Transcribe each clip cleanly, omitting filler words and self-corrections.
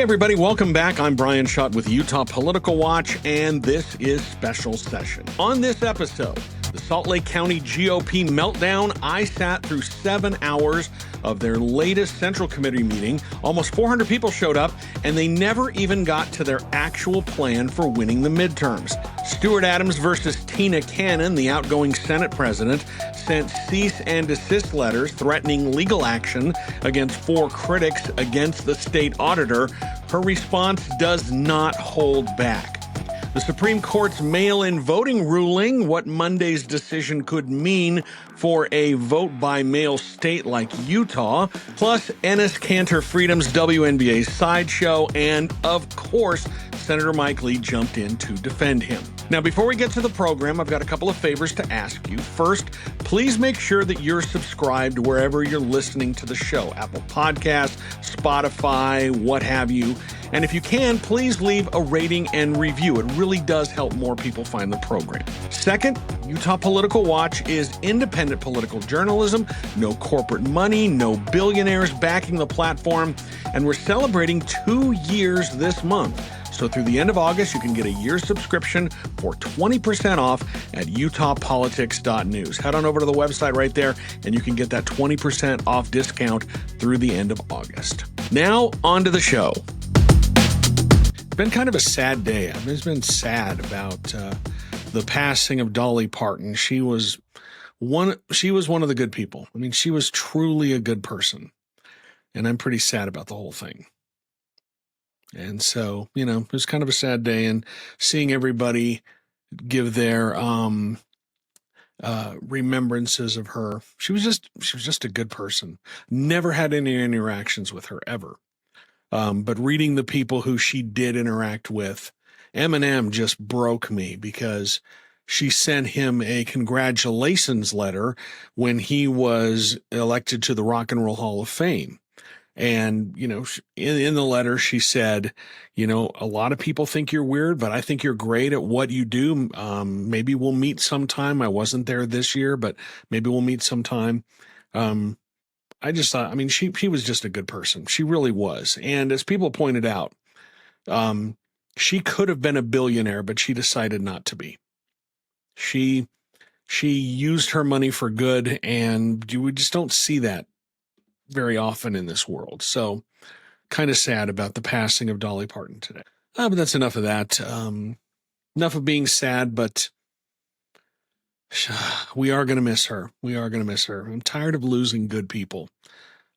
everybody, welcome back. I'm Brian Schott with Utah Political Watch, and this is Special Session. On this episode, the Salt Lake County GOP meltdown. I sat through 7 hours of their latest Central Committee meeting. Almost 400 people showed up, and they never even got to their actual plan for winning the midterms. Stuart Adams versus Tina Cannon, the outgoing Senate president, sent cease and desist letters threatening legal action against 4 critics against the state auditor. Her response does not hold back. The Supreme Court's mail-in voting ruling, what Monday's decision could mean for a vote-by-mail state like Utah, plus Enes Kanter Freedom's WNBA sideshow, and, of course, Senator Mike Lee jumped in to defend him. Now, before we get to the program, I've got a couple of favors to ask you. First, please make sure that you're subscribed wherever you're listening to the show, Apple Podcasts, Spotify, what have you. And if you can, please leave a rating and review. It really does help more people find the program. Second, Utah Political Watch is independent political journalism, no corporate money, no billionaires backing the platform, and we're celebrating 2 years this month. So through the end of August, you can get a year's subscription for 20% off at utahpolitics.news. Head on over to the website right there, and you can get that 20% off discount through the end of August. Now, on to the show. It's been kind of a sad day. I've just been sad about the passing of Dolly Parton. She was one of the good people. I mean, she was truly a good person, and I'm pretty sad about the whole thing. And so, it was kind of a sad day, and seeing everybody give their remembrances of her. She was just a good person. Never had any interactions with her ever. But reading the people who she did interact with, Eminem just broke me because she sent him a congratulations letter when he was elected to the Rock and Roll Hall of Fame. And, in the letter, she said, a lot of people think you're weird, but I think you're great at what you do. Maybe we'll meet sometime. I wasn't there this year, but maybe we'll meet sometime. I just thought, she was just a good person. She really was. And as people pointed out, she could have been a billionaire, but she decided not to be. She used her money for good, and we just don't see that very often in this world. So kind of sad about the passing of Dolly Parton today. But that's enough of that. Enough of being sad, but we are going to miss her. We are going to miss her. I'm tired of losing good people.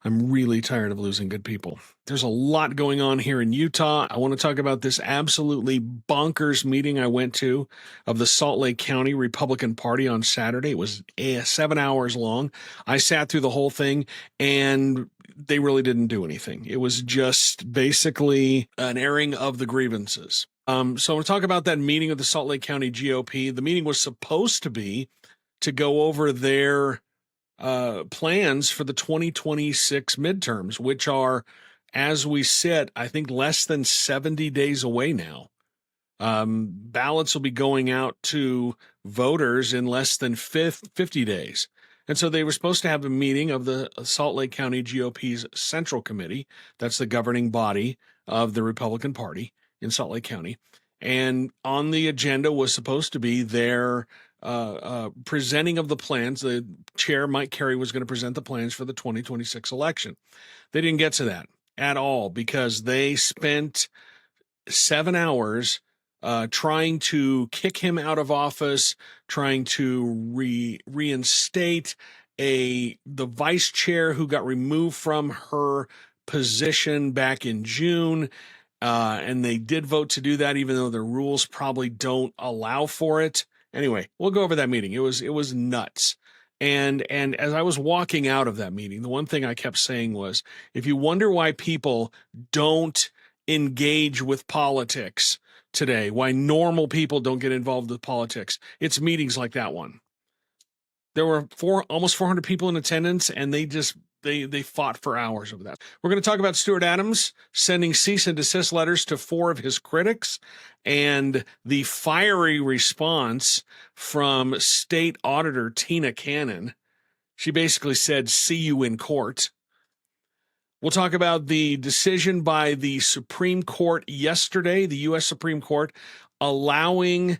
I'm really tired of losing good people. There's a lot going on here in Utah. I want to talk about this absolutely bonkers meeting I went to of the Salt Lake County Republican Party on Saturday. It was 7 hours long. I sat through the whole thing, and they really didn't do anything. It was just basically an airing of the grievances. So I want to talk about that meeting of the Salt Lake County GOP. The meeting was supposed to be to go over their plans for the 2026 midterms, which are, as we sit, I think less than 70 days away now. Ballots will be going out to voters in less than 50 days. And so they were supposed to have a meeting of the Salt Lake County GOP's Central Committee. That's the governing body of the Republican Party in Salt Lake County. And on the agenda was supposed to be their presenting of the plans. The chair, Mike Carey, was going to present the plans for the 2026 election. They didn't get to that at all because they spent 7 hours trying to kick him out of office, trying to reinstate the vice chair who got removed from her position back in June. And they did vote to do that, even though the rules probably don't allow for it. Anyway, we'll go over that meeting. It was nuts. And as I was walking out of that meeting, the one thing I kept saying was, if you wonder why people don't engage with politics today, why normal people don't get involved with politics, it's meetings like that one. There were almost 400 people in attendance, and they fought for hours over that. We're going to talk about Stuart Adams sending cease and desist letters to 4 of his critics and the fiery response from State Auditor Tina Cannon. She basically said, "See you in court." We'll talk about the decision by the Supreme Court yesterday, the U.S. Supreme Court, allowing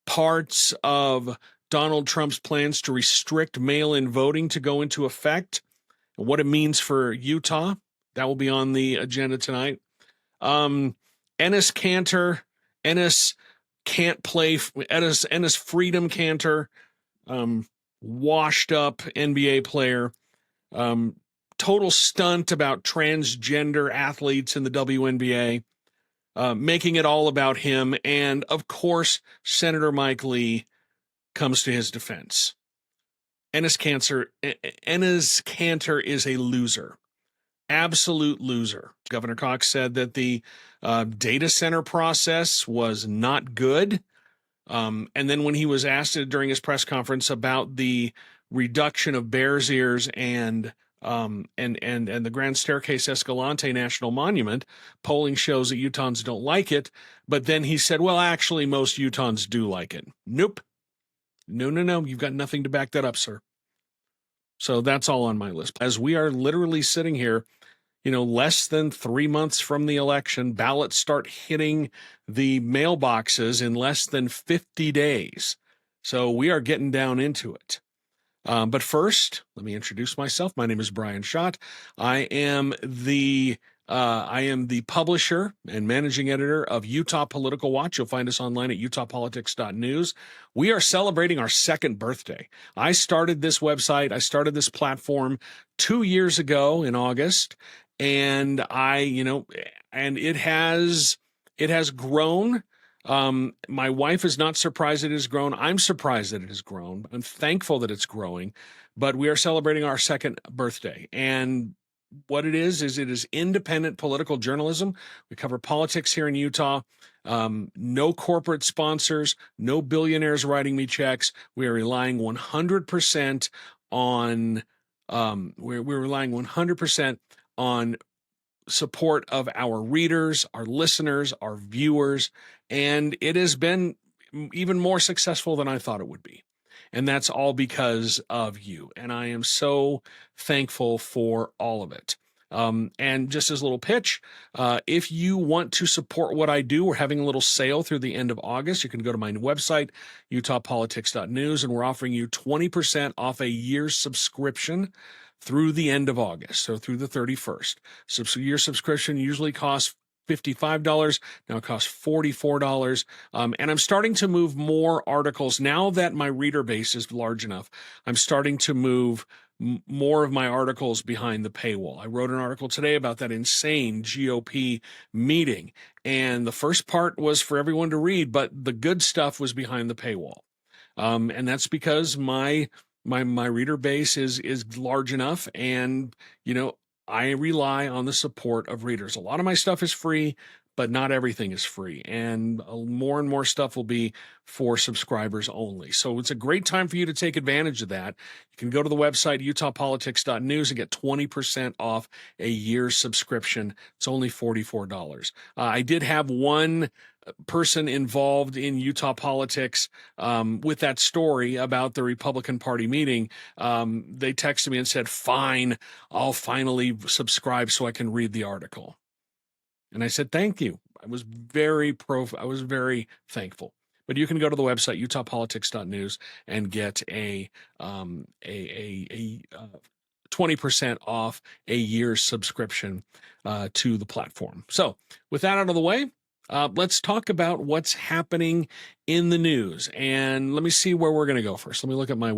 parts of Donald Trump's plans to restrict mail-in voting to go into effect, and what it means for Utah. That will be on the agenda tonight. Enes Kanter, Enes can't play, Enes Freedom Kanter, washed up NBA player, total stunt about transgender athletes in the WNBA, making it all about him. And of course, Senator Mike Lee comes to his defense. Enes Kanter is a loser, absolute loser. Governor Cox said that the data center process was not good. And then when he was asked during his press conference about the reduction of Bears Ears and the Grand Staircase Escalante National Monument, polling shows that Utahns don't like it. But then he said, well, actually, most Utahns do like it. Nope. No. You've got nothing to back that up, sir. So that's all on my list. As we are literally sitting here, less than 3 months from the election, ballots start hitting the mailboxes in less than 50 days. So we are getting down into it. But first, let me introduce myself. My name is Brian Schott. I am the publisher and managing editor of Utah Political Watch. You'll find us online at utahpolitics.news. We are celebrating our second birthday. I started this website, I started this platform 2 years ago in August, and it has grown. My wife is not surprised it has grown. I'm surprised that it has grown. I'm thankful that it's growing, but we are celebrating our second birthday. And what it is independent political journalism. We cover politics here in Utah. No corporate sponsors, no billionaires writing me checks. We are relying 100% on we're relying 100% on support of our readers, our listeners, our viewers, and it has been even more successful than I thought it would be. And that's all because of you. And I am so thankful for all of it. And just as a little pitch, if you want to support what I do, we're having a little sale through the end of August. You can go to my website, utahpolitics.news, and we're offering you 20% off a year's subscription through the end of August, so through the 31st. So your subscription usually costs $55. Now it costs $44. And I'm starting to move more articles. Now that my reader base is large enough, I'm starting to move more of my articles behind the paywall. I wrote an article today about that insane GOP meeting. And the first part was for everyone to read, but the good stuff was behind the paywall. And that's because my reader base is large enough, and I rely on the support of readers. A lot of my stuff is free, but not everything is free, and more and more stuff will be for subscribers only. So it's a great time for you to take advantage of that. You can go to the website utahpolitics.news and get 20% off a year's subscription. It's only $44. I did have one person involved in Utah politics with that story about the Republican Party meeting. They texted me and said, fine, I'll finally subscribe so I can read the article. And I said, thank you. I was very thankful. But you can go to the website, utahpolitics.news, and get a 20% off a year's subscription to the platform. So with that out of the way, let's talk about what's happening in the news. And let me see where we're going to go first. Let me look at my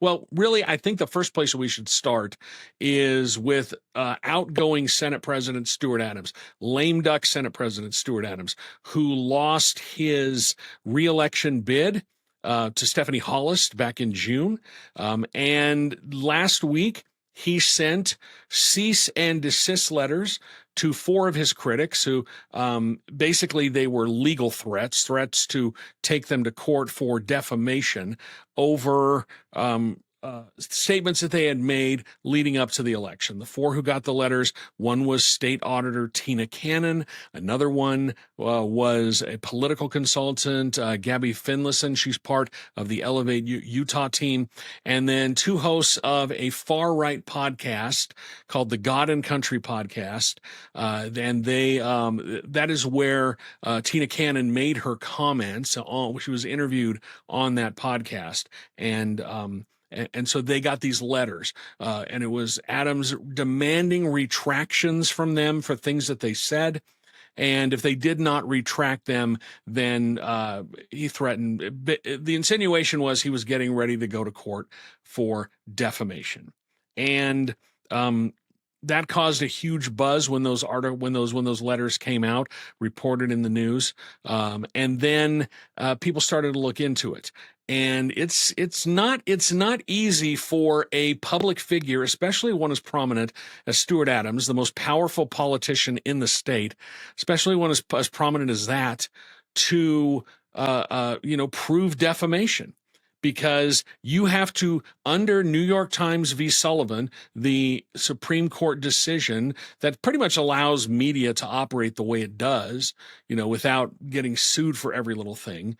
well, really, I think the first place we should start is with outgoing Senate President Stuart Adams, lame duck Senate President Stuart Adams, who lost his reelection bid to Stephanie Hollis back in June. And last week, he sent cease and desist letters to 4 of his critics who basically they were legal threats to take them to court for defamation over statements that they had made leading up to the election. The four who got the letters, one was State Auditor Tina Cannon. Another one was a political consultant, Gabby Finlayson. She's part of the Elevate Utah team. And then two hosts of a far-right podcast called the God and Country podcast. And they that is where Tina Cannon made her comments. She was interviewed on that podcast. And so they got these letters, and it was Adams demanding retractions from them for things that they said. And if they did not retract them, then he threatened. The insinuation was he was getting ready to go to court for defamation. And that caused a huge buzz when those letters came out, reported in the news, and then people started to look into it. And it's not easy for a public figure, especially one as prominent as Stuart Adams, the most powerful politician in the state, especially one as prominent as that, to prove defamation. Because you have to, under New York Times v. Sullivan, the Supreme Court decision that pretty much allows media to operate the way it does, without getting sued for every little thing,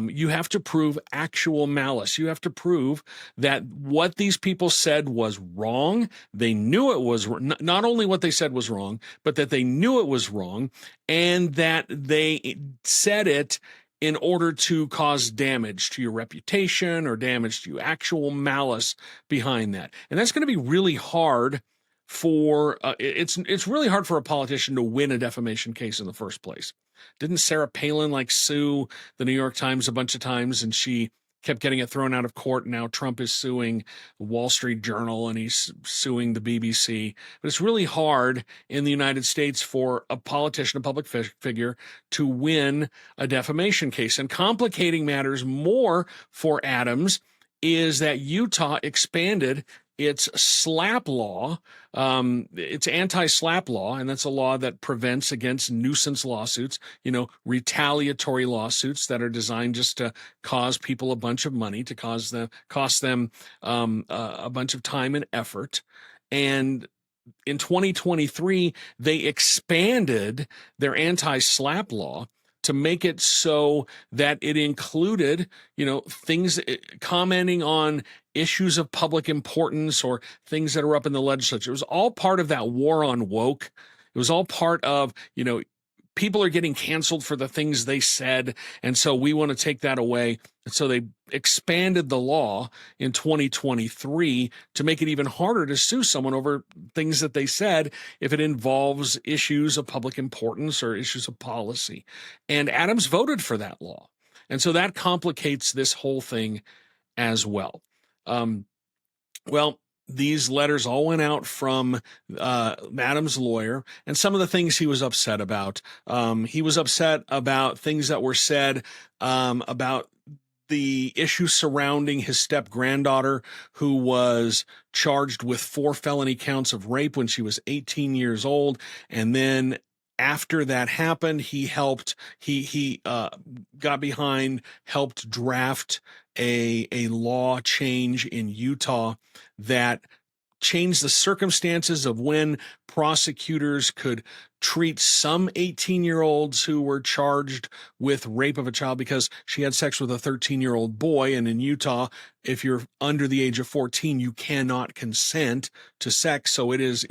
you have to prove actual malice. You have to prove that what these people said was wrong. They knew it was not only what they said was wrong, but that they knew it was wrong, and that they said it in order to cause damage to your reputation or damage to you, actual malice behind that. And that's going to be really hard for, it's really hard for a politician to win a defamation case in the first place. Didn't Sarah Palin sue the New York Times a bunch of times, and she kept getting it thrown out of court? Now Trump is suing the Wall Street Journal, and he's suing the BBC. But it's really hard in the United States for a politician, a public figure, to win a defamation case. And complicating matters more for Adams is that Utah expanded its SLAPP law, its anti-SLAPP law, and that's a law that prevents against nuisance lawsuits, retaliatory lawsuits that are designed just to cause people a bunch of money, to cost them a bunch of time and effort. And in 2023, they expanded their anti-SLAPP law to make it so that it included, things commenting on issues of public importance or things that are up in the legislature. It was all part of that war on woke. It was all part of, people are getting canceled for the things they said, and so we want to take that away. And so they expanded the law in 2023 to make it even harder to sue someone over things that they said if it involves issues of public importance or issues of policy. And Adams voted for that law. And so that complicates this whole thing as well. These letters all went out from Adams' lawyer, and some of the things he was upset about. He was upset about things that were said about the issues surrounding his step-granddaughter, who was charged with 4 felony counts of rape when she was 18 years old. And then after that happened, he got behind, helped draft a law change in Utah that changed the circumstances of when prosecutors could treat some 18-year-olds who were charged with rape of a child because she had sex with a 13-year-old boy. And in Utah, if you're under the age of 14, you cannot consent to sex. So it is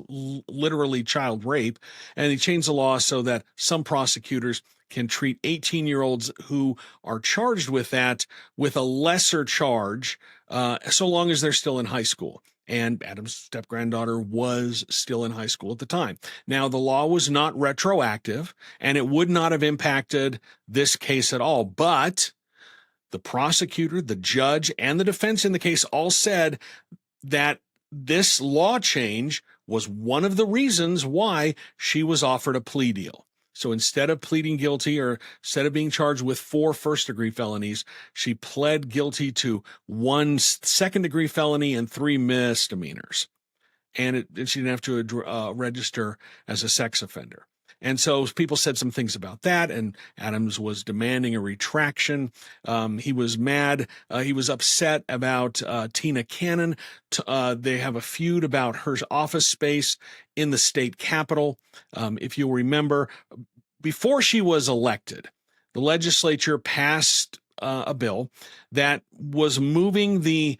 literally child rape. And he changed the law so that some prosecutors can treat 18-year-olds who are charged with that with a lesser charge, so long as they're still in high school. And Adam's step-granddaughter was still in high school at the time. Now, the law was not retroactive, and it would not have impacted this case at all. But the prosecutor, the judge, and the defense in the case all said that this law change was one of the reasons why she was offered a plea deal. So instead of pleading guilty, or instead of being charged with 4 first-degree felonies, she pled guilty to 1 second-degree felony and 3 misdemeanors. And she didn't have to register as a sex offender. And so people said some things about that, and Adams was demanding a retraction. He was mad. He was upset about Tina Cannon. They have a feud about her office space in the state capitol. If you'll remember, before she was elected, the legislature passed a bill that was moving the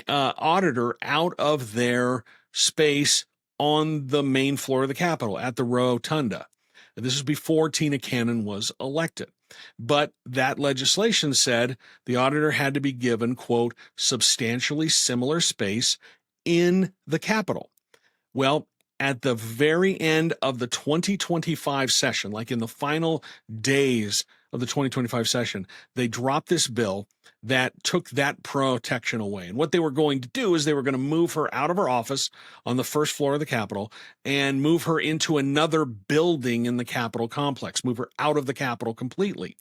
auditor out of their space on the main floor of the Capitol at the rotunda. This is before Tina Cannon was elected. But that legislation said the auditor had to be given, quote, substantially similar space in the Capitol. Well, at the very end of the 2025 session, like in the final days of the 2025 session, they dropped this bill that took that protection away. And what they were going to do is they were going to move her out of her office on the first floor of the Capitol and move her into another building in the Capitol complex, move her out of the Capitol completely.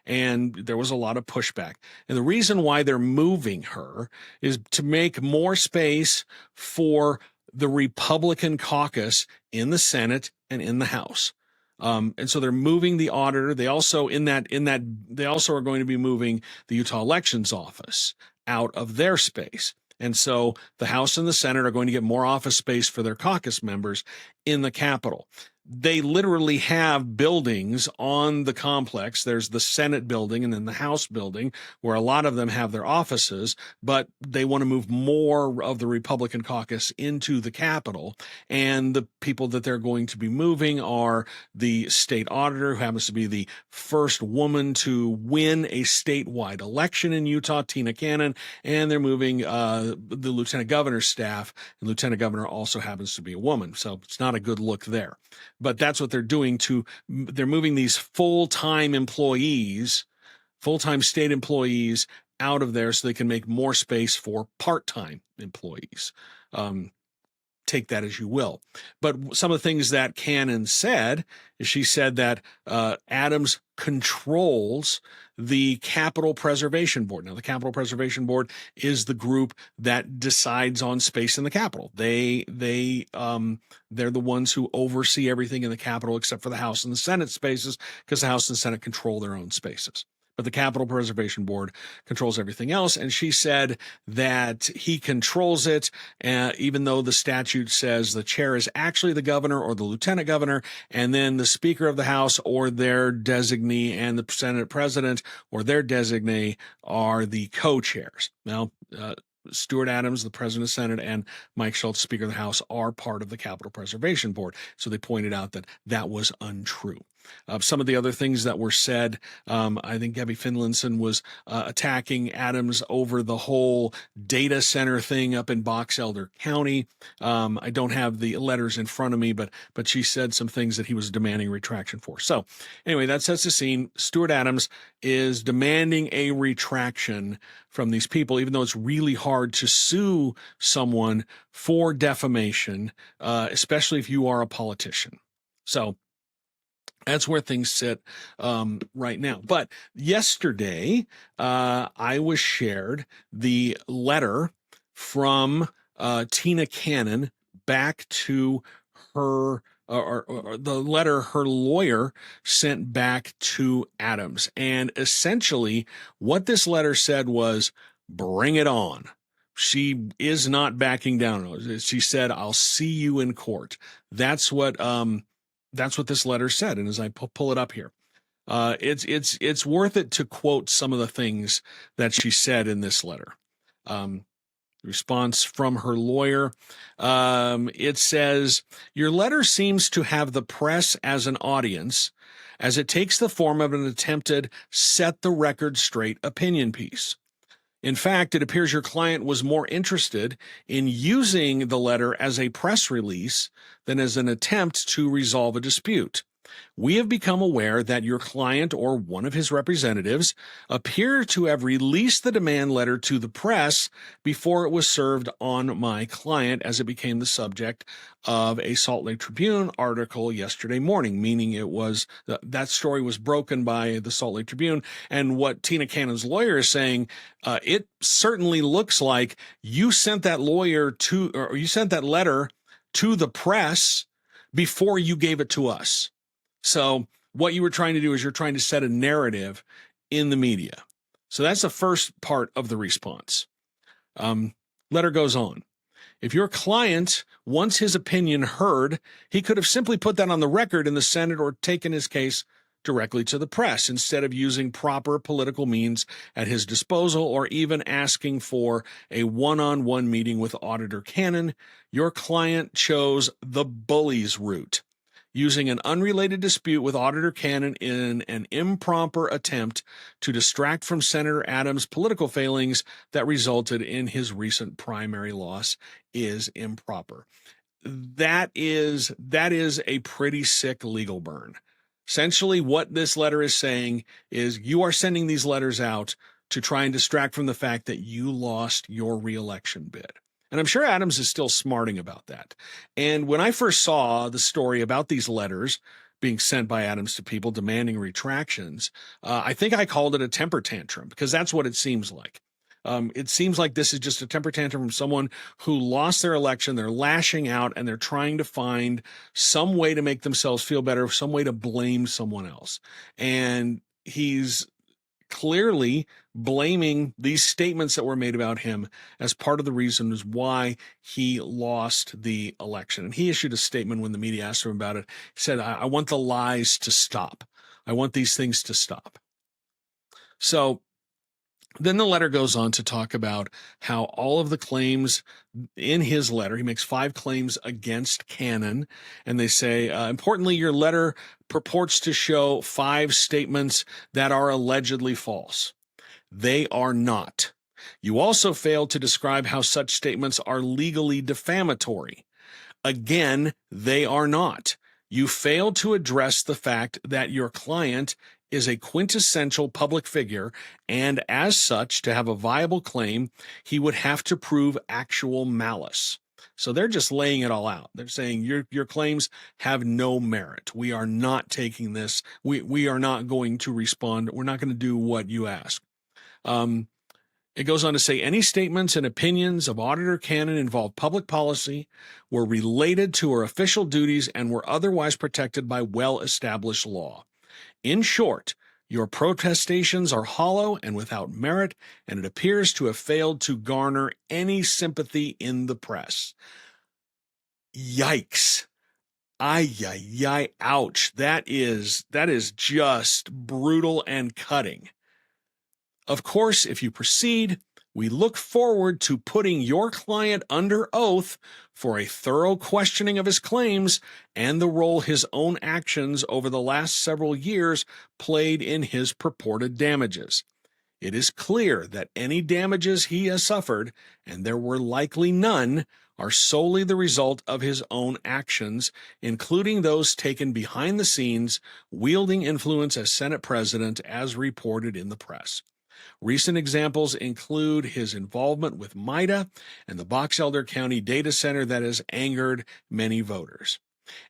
And there was a lot of pushback. And the reason why they're moving her is to make more space for the Republican caucus in the Senate and in the House. And so they're moving the auditor. They also they also are going to be moving the Utah Elections Office out of their space. And so the House and the Senate are going to get more office space for their caucus members in the Capitol. They literally have buildings on the complex. There's the Senate building and then the House building where a lot of them have their offices, but they want to move more of the Republican caucus into the Capitol. And the people that they're going to be moving are the state auditor, who happens to be the first woman to win a statewide election in Utah, Tina Cannon, and they're moving the lieutenant governor's staff. And lieutenant governor also happens to be a woman, so it's not a good look there. But that's what they're doing. They're moving these full-time employees, full-time state employees out of there so they can make more space for part-time employees. Take that as you will. But some of the things that Cannon said is she said that Adams controls the Capitol Preservation Board. Now, the Capitol Preservation Board is the group that decides on space in the Capitol. They're the ones who oversee everything in the Capitol except for the House and the Senate spaces, because the House and the Senate control their own spaces. But the Capitol Preservation Board controls everything else. And she said that he controls it, even though the statute says the chair is actually the governor or the lieutenant governor, and then the Speaker of the House or their designee and the Senate president or their designee are the co-chairs. Now, Stuart Adams, the president of the Senate, and Mike Schultz, Speaker of the House, are part of the Capitol Preservation Board. So they pointed out that that was untrue. Some of the other things that were said, I think Gabby Finlinson was attacking Adams over the whole data center thing up in Box Elder County. I don't have the letters in front of me, but she said some things that he was demanding retraction for. So anyway, that sets the scene. Stuart Adams is demanding a retraction from these people, even though it's really hard to sue someone for defamation, especially if you are a politician. So that's where things sit right now. But yesterday, I was shared the letter from Tina Cannon back to her, or the letter her lawyer sent back to Adams. And essentially, what this letter said was, bring it on. She is not backing down. She said, I'll see you in court. That's what this letter said. And as I pull it up here, it's worth it to quote some of the things that she said in this letter. Response from her lawyer. It says, your letter seems to have the press as an audience, as it takes the form of an attempted set the record straight opinion piece. In fact, it appears your client was more interested in using the letter as a press release than as an attempt to resolve a dispute. We have become aware that your client or one of his representatives appear to have released the demand letter to the press before it was served on my client, as it became the subject of a Salt Lake Tribune article yesterday morning, meaning it was that story was broken by the Salt Lake Tribune. And what Tina Cannon's lawyer is saying, it certainly looks like you sent that letter to the press before you gave it to us. So what you were trying to do is you're trying to set a narrative in the media. So that's the first part of the response. Letter goes on. If your client wants his opinion heard, he could have simply put that on the record in the Senate or taken his case directly to the press instead of using proper political means at his disposal or even asking for a one-on-one meeting with Auditor Cannon. Your client chose the bully's route, using an unrelated dispute with Auditor Cannon in an improper attempt to distract from Senator Adams' political failings that resulted in his recent primary loss is improper. That is a pretty sick legal burn. Essentially, what this letter is saying is you are sending these letters out to try and distract from the fact that you lost your reelection bid. And I'm sure Adams is still smarting about that. And when I first saw the story about these letters being sent by Adams to people demanding retractions, I think I called it a temper tantrum because that's what it seems like. It seems like this is just a temper tantrum from someone who lost their election. They're lashing out and they're trying to find some way to make themselves feel better, some way to blame someone else. And he's clearly blaming these statements that were made about him as part of the reasons why he lost the election. And he issued a statement when the media asked him about it. He said, I want the lies to stop. I want these things to stop. So then the letter goes on to talk about how all of the claims in his letter, he makes 5 claims against Cannon, and they say, importantly, your letter purports to show 5 statements that are allegedly false. They are not. You also failed to describe how such statements are legally defamatory. Again, they are not. You failed to address the fact that your client is a quintessential public figure, and as such, to have a viable claim, he would have to prove actual malice. So they're just laying it all out. They're saying your claims have no merit. We are not taking this. We are not going to respond. We're not going to do what you ask. It goes on to say, any statements and opinions of Auditor Cannon involve public policy, were related to her official duties, and were otherwise protected by well-established law. In short, your protestations are hollow and without merit, and it appears to have failed to garner any sympathy in the press. Yikes. Ay, ouch. That is just brutal and cutting. Of course, if you proceed, we look forward to putting your client under oath for a thorough questioning of his claims and the role his own actions over the last several years played in his purported damages. It is clear that any damages he has suffered, and there were likely none, are solely the result of his own actions, including those taken behind the scenes, wielding influence as Senate President, as reported in the press. Recent examples include his involvement with MIDA and the Box Elder County data center that has angered many voters.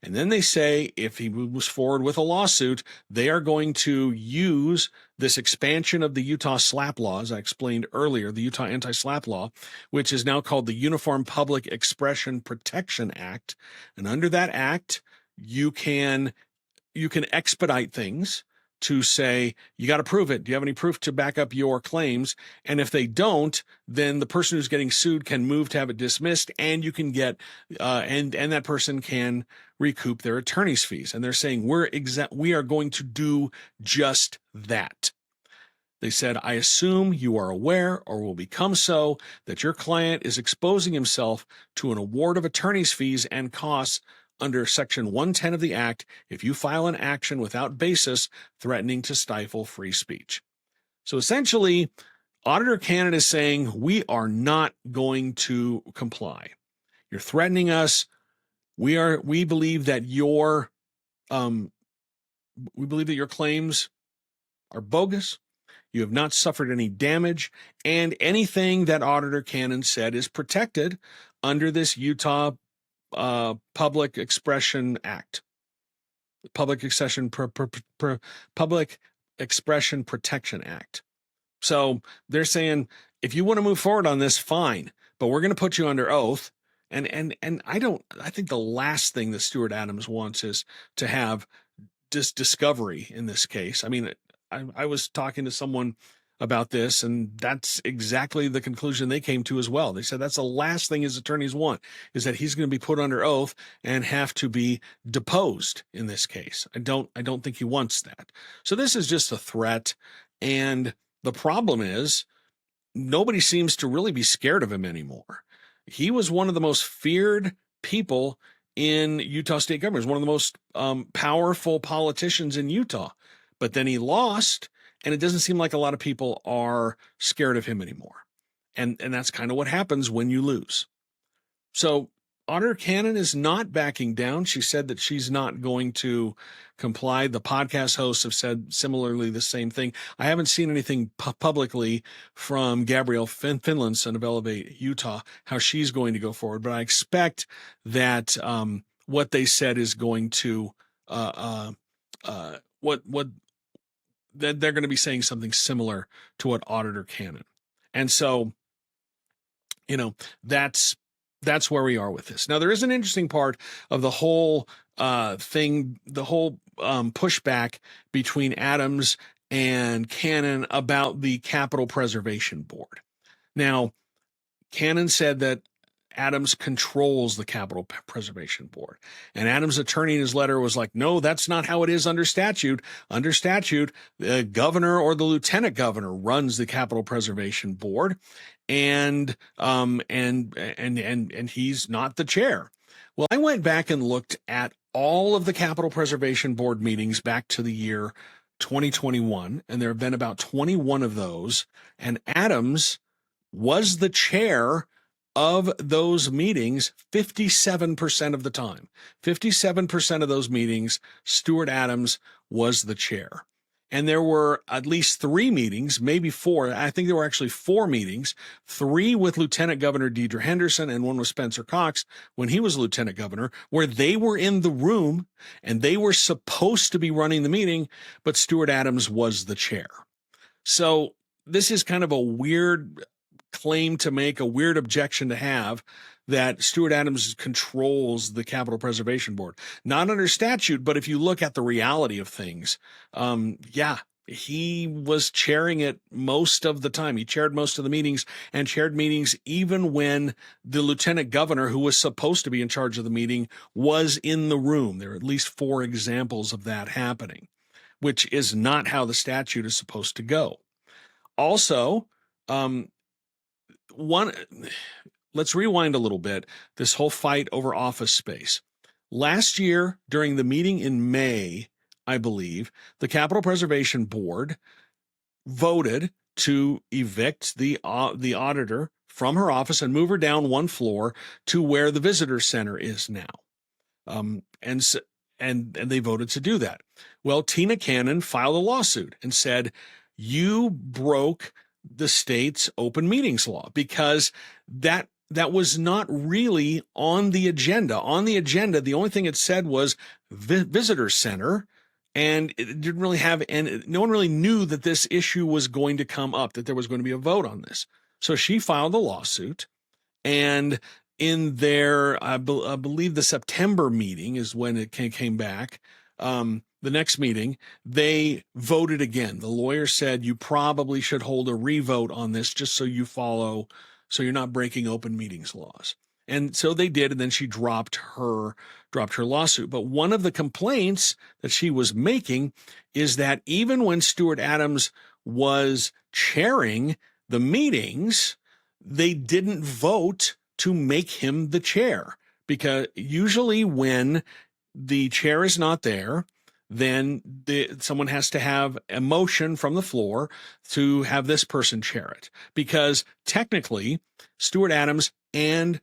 And then they say if he moves forward with a lawsuit, they are going to use this expansion of the Utah SLAPP law, as I explained earlier, the Utah Anti-SLAPP law, which is now called the Uniform Public Expression Protection Act. And under that act, you can expedite things to say, you got to prove it. Do you have any proof to back up your claims? And if they don't, then the person who's getting sued can move to have it dismissed, and you can get, and that person can recoup their attorney's fees. And they're saying, we are going to do just that. They said, I assume you are aware, or will become so, that your client is exposing himself to an award of attorney's fees and costs under Section 110 of the Act if you file an action without basis threatening to stifle free speech. So essentially, Auditor Cannon is saying, we are not going to comply. You're threatening us. We believe that your claims are bogus. You have not suffered any damage, and anything that Auditor Cannon said is protected under this Utah Public Expression Act, Public Expression Protection Act. So they're saying, if you want to move forward on this, fine, but we're going to put you under oath. And I think the last thing that Stuart Adams wants is to have discovery in this case. I mean, I was talking to someone about this, and that's exactly the conclusion they came to as well. They said that's the last thing his attorneys want, is that he's going to be put under oath and have to be deposed in this case. I don't think he wants that. So this is just a threat. And the problem is nobody seems to really be scared of him anymore. He was one of the most feared people in Utah state government. He was one of the most powerful politicians in Utah. But then he lost, and it doesn't seem like a lot of people are scared of him anymore. And that's kind of what happens when you lose. So Auditor Cannon is not backing down. She said that she's not going to comply. The podcast hosts have said similarly the same thing. I haven't seen anything publicly from Gabrielle Finlinson of Elevate Utah, how she's going to go forward. But I expect that what they said is going to that they're going to be saying something similar to what Auditor Cannon. And so, that's where we are with this. Now, there is an interesting part of the whole thing, the whole pushback between Adams and Cannon about the Capital Preservation Board. Now, Cannon said that Adams controls the Capital Preservation Board. And Adams' attorney in his letter was like, no, that's not how it is under statute. Under statute, the governor or the lieutenant governor runs the Capital Preservation Board, and he's not the chair. Well, I went back and looked at all of the Capital Preservation Board meetings back to the year 2021, and there have been about 21 of those, and Adams was the chair of those meetings 57% of the time. 57% of those meetings, Stuart Adams was the chair. And there were at least 3 meetings, maybe 4. I think there were actually 4 meetings, 3 with Lieutenant Governor Deidre Henderson and 1 with Spencer Cox when he was Lieutenant Governor, where they were in the room and they were supposed to be running the meeting, but Stuart Adams was the chair. So this is kind of a weird claim to make, a weird objection to have, that Stuart Adams controls the Capital Preservation Board. Not under statute, but if you look at the reality of things, he was chairing it most of the time. He chaired most of the meetings and chaired meetings even when the lieutenant governor, who was supposed to be in charge of the meeting, was in the room. There are at least 4 examples of that happening, which is not how the statute is supposed to go. Also, let's rewind a little bit, this whole fight over office space. Last year, during the meeting in May, I believe, the Capital Preservation Board voted to evict the auditor from her office and move her down 1 floor to where the visitor center is now. And they voted to do that. Well, Tina Cannon filed a lawsuit and said, you broke the state's open meetings law, because that was not really on the agenda. On the agenda, the only thing it said was visitor center, and it didn't really have, and no one really knew that this issue was going to come up, that there was going to be a vote on this. So she filed a lawsuit, and in their, I believe the September meeting is when it came back, the next meeting, they voted again. The lawyer said, you probably should hold a revote on this just so you follow, so you're not breaking open meetings laws. And so they did, and then she dropped her lawsuit. But one of the complaints that she was making is that even when Stuart Adams was chairing the meetings, they didn't vote to make him the chair, because usually when the chair is not there, then someone has to have a motion from the floor to have this person chair it, because technically Stuart Adams and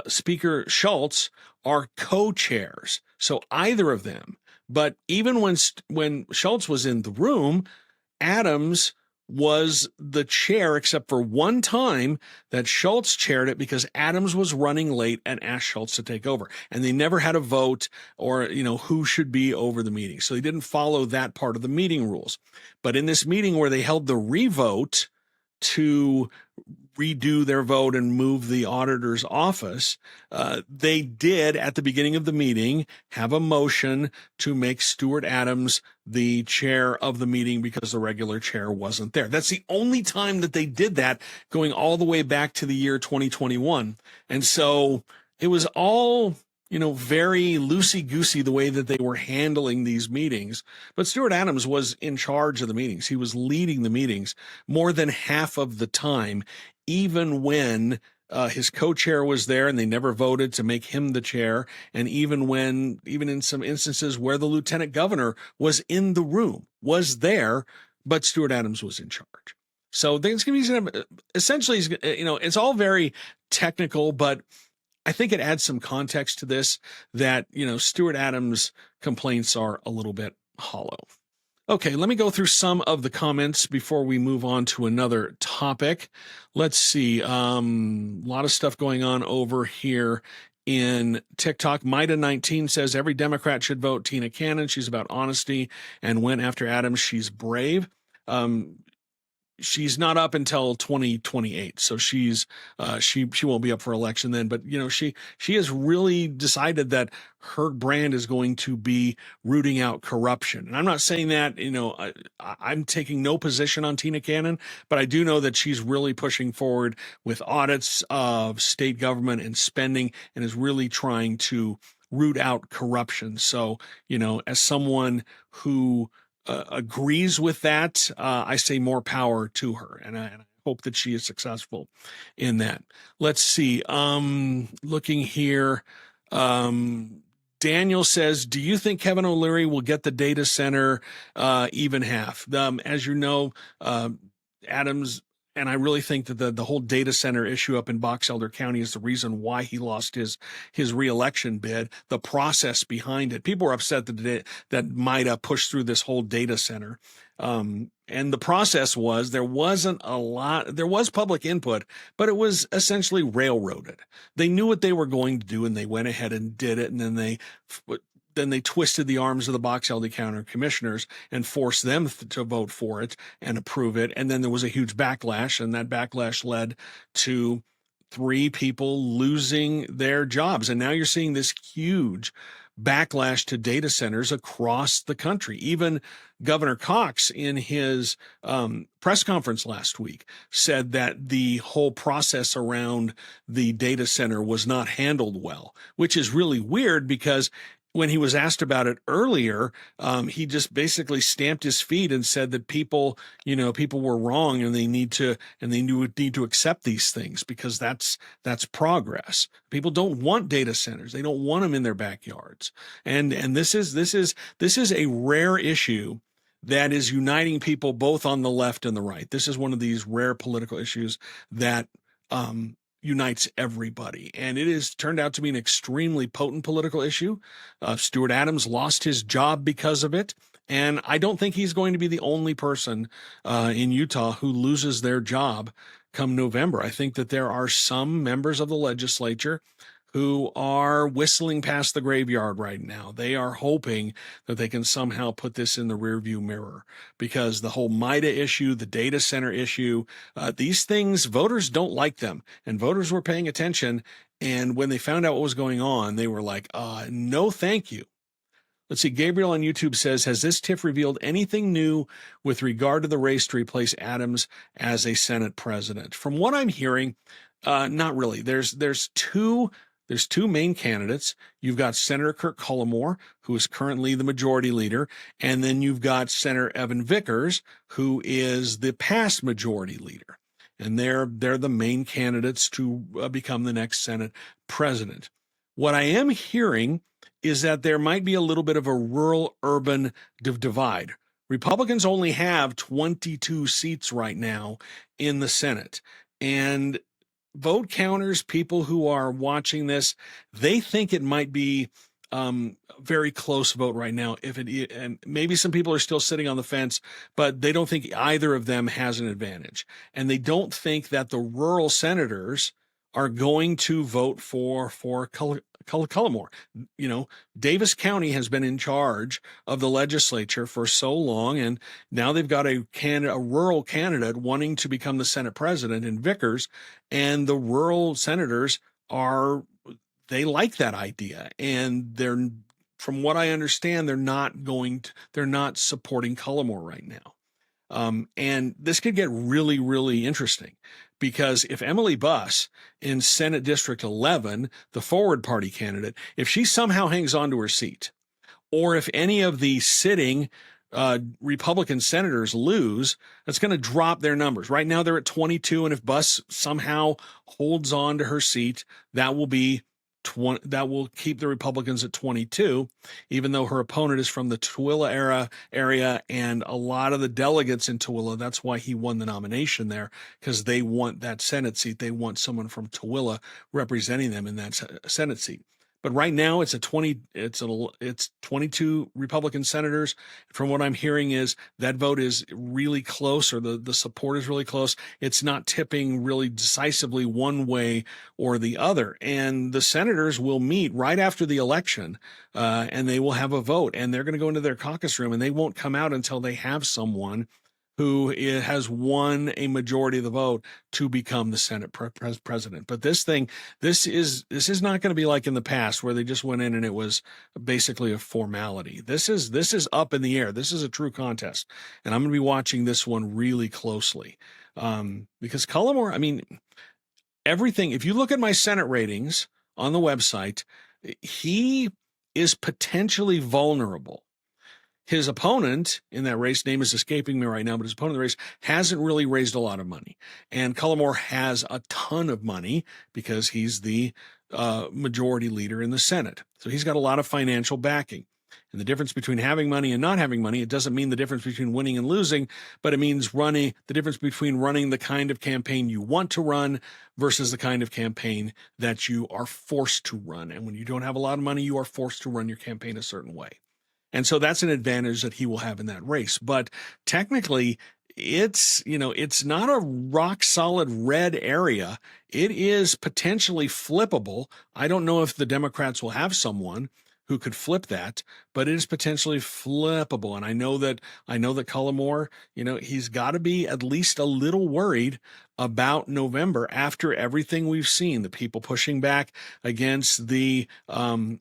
Speaker Schultz are co-chairs. So either of them. But even when Schultz was in the room, Adams was the chair, except for one time that Schultz chaired it because Adams was running late and asked Schultz to take over. And they never had a vote or, who should be over the meeting. So they didn't follow that part of the meeting rules. But in this meeting where they held the revote to redo their vote and move the auditor's office, they did at the beginning of the meeting have a motion to make Stuart Adams the chair of the meeting because the regular chair wasn't there. That's the only time that they did that, going all the way back to the year 2021. And so it was all, very loosey-goosey the way that they were handling these meetings. But Stuart Adams was in charge of the meetings. He was leading the meetings more than half of the time, even when his co-chair was there and they never voted to make him the chair. And even in some instances where the lieutenant governor was in the room, was there, but Stuart Adams was in charge. So things can be essentially, it's all very technical, but I think it adds some context to this that, Stuart Adams' complaints are a little bit hollow. Okay, let me go through some of the comments before we move on to another topic. Let's see. A lot of stuff going on over here in TikTok. Mida19 says every Democrat should vote Tina Cannon. She's about honesty and went after Adams. She's brave. She's not up until 2028, so she won't be up for election then. But she has really decided that her brand is going to be rooting out corruption. And I'm not saying that I'm taking no position on Tina Cannon, but I do know that she's really pushing forward with audits of state government and spending, and is really trying to root out corruption. So as someone who agrees with that, I say more power to her, and I hope that she is successful in that. Let's see. Looking here, Daniel says, do you think Kevin O'Leary will get the data center even half? As you know, Adams, and I really think that the whole data center issue up in Box Elder County is the reason why he lost his reelection bid. The process behind it. People were upset that Mida pushed through this whole data center. And the process was, there was public input, but it was essentially railroaded. They knew what they were going to do, and they went ahead and did it. And then they twisted the arms of the Box Elder County commissioners and forced them to vote for it and approve it. And then there was a huge backlash, and that backlash led to 3 people losing their jobs. And now you're seeing this huge backlash to data centers across the country. Even Governor Cox, in his press conference last week, said that the whole process around the data center was not handled well, which is really weird because when he was asked about it earlier, he just basically stamped his feet and said that people were wrong, and they need to accept these things because that's progress. People don't want data centers; they don't want them in their backyards, and this is a rare issue that is uniting people both on the left and the right. This is one of these rare political issues that unites everybody. And it has turned out to be an extremely potent political issue. Stuart Adams lost his job because of it. And I don't think he's going to be the only person in Utah who loses their job come November. I think that there are some members of the legislature who are whistling past the graveyard right now. They are hoping that they can somehow put this in the rearview mirror, because the whole Mida issue, the data center issue, these things, voters don't like them, and voters were paying attention. And when they found out what was going on, they were like, no, thank you. Let's see. Gabriel on YouTube says, has this TIF revealed anything new with regard to the race to replace Adams as a Senate president? From what I'm hearing, not really. There's two main candidates. You've got Senator Kirk Cullimore, who is currently the majority leader, and then you've got Senator Evan Vickers, who is the past majority leader. And they're the main candidates to become the next Senate president. What I am hearing is that there might be a little bit of a rural-urban divide. Republicans only have 22 seats right now in the Senate, and vote counters, people who are watching this, they think it might be very close vote right now. And maybe some people are still sitting on the fence, but they don't think either of them has an advantage. And they don't think that the rural senators are going to vote for Cullimore. You know, Davis County has been in charge of the legislature for so long, and now they've got a rural candidate wanting to become the Senate president in Vickers, and the rural senators they like that idea, and from what I understand, they're not supporting Cullimore right now. And this could get really, really interesting, because if Emily Buss in Senate District 11, the Forward Party candidate, if she somehow hangs on to her seat, or if any of the sitting Republican senators lose, that's going to drop their numbers. Right now they're at 22, and if Buss somehow holds on to her seat, that will keep the Republicans at 22, even though her opponent is from the Tooele area, and a lot of the delegates in Tooele, that's why he won the nomination there, because they want that Senate seat. They want someone from Tooele representing them in that Senate seat. But right now it's 22 Republican senators. From what I'm hearing is that vote is really close, or the support is really close. It's not tipping really decisively one way or the other. And the senators will meet right after the election, and they will have a vote, and they're going to go into their caucus room, and they won't come out until they have someone who has won a majority of the vote to become the Senate president. But this is not going to be like in the past, where they just went in and it was basically a formality. This is up in the air. This is a true contest, and I'm going to be watching this one really closely, because Cullimore, I mean, everything. If you look at my Senate ratings on the website, he is potentially vulnerable. His opponent in that race, name is escaping me right now, but his opponent in the race hasn't really raised a lot of money. And Cullimore has a ton of money because he's the majority leader in the Senate. So he's got a lot of financial backing. And the difference between having money and not having money, it doesn't mean the difference between winning and losing, but it means the difference between running the kind of campaign you want to run versus the kind of campaign that you are forced to run. And when you don't have a lot of money, you are forced to run your campaign a certain way. And so that's an advantage that he will have in that race. But technically, it's not a rock solid red area. It is potentially flippable. I don't know if the Democrats will have someone who could flip that, but it is potentially flippable. And I know that Cullimore, he's got to be at least a little worried about November after everything we've seen, the people pushing back against the anti-union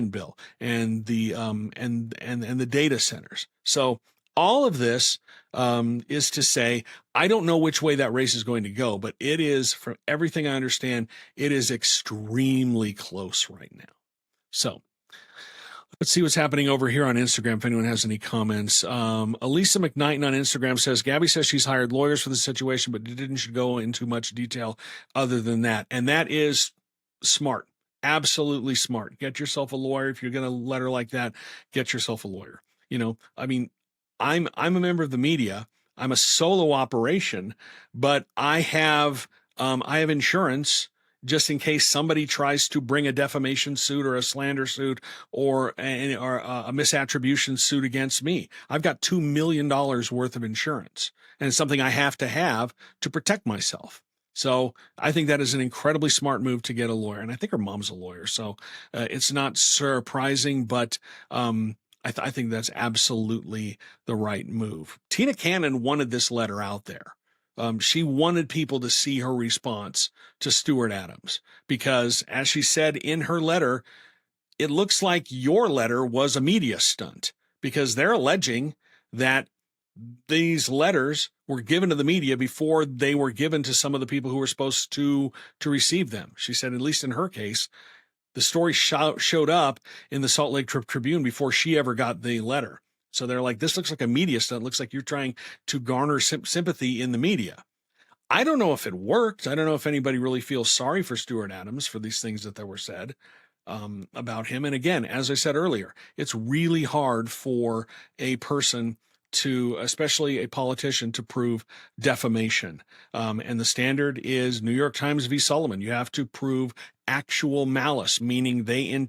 bill and the data centers. So all of this is to say, I don't know which way that race is going to go, but it is, from everything I understand, it is extremely close right now. So let's see what's happening over here on Instagram, if anyone has any comments. Elisa McKnighton on Instagram says, Gabby says she's hired lawyers for the situation, but didn't go into much detail other than that. And that is smart. Absolutely smart. Get yourself a lawyer. If you're going to let her like that, get yourself a lawyer. I mean, I'm a member of the media. I'm a solo operation, but I have insurance just in case somebody tries to bring a defamation suit or a slander suit or a misattribution suit against me. I've got $2 million worth of insurance, and it's something I have to protect myself. So I think that is an incredibly smart move to get a lawyer. And I think her mom's a lawyer. So it's not surprising, but I think that's absolutely the right move. Tina Cannon wanted this letter out there. She wanted people to see her response to Stuart Adams, because, as she said in her letter, it looks like your letter was a media stunt, because they're alleging that these letters were given to the media before they were given to some of the people who were supposed to receive them. She said, at least in her case, the story showed up in the Salt Lake Tribune before she ever got the letter. So they're like, this looks like a media stunt. It looks like you're trying to garner sympathy in the media. I don't know if it worked. I don't know if anybody really feels sorry for Stuart Adams for these things that were said about him. And again, as I said earlier, it's really hard for a person especially a politician, to prove defamation. And the standard is New York Times v. Sullivan. You have to prove actual malice, meaning they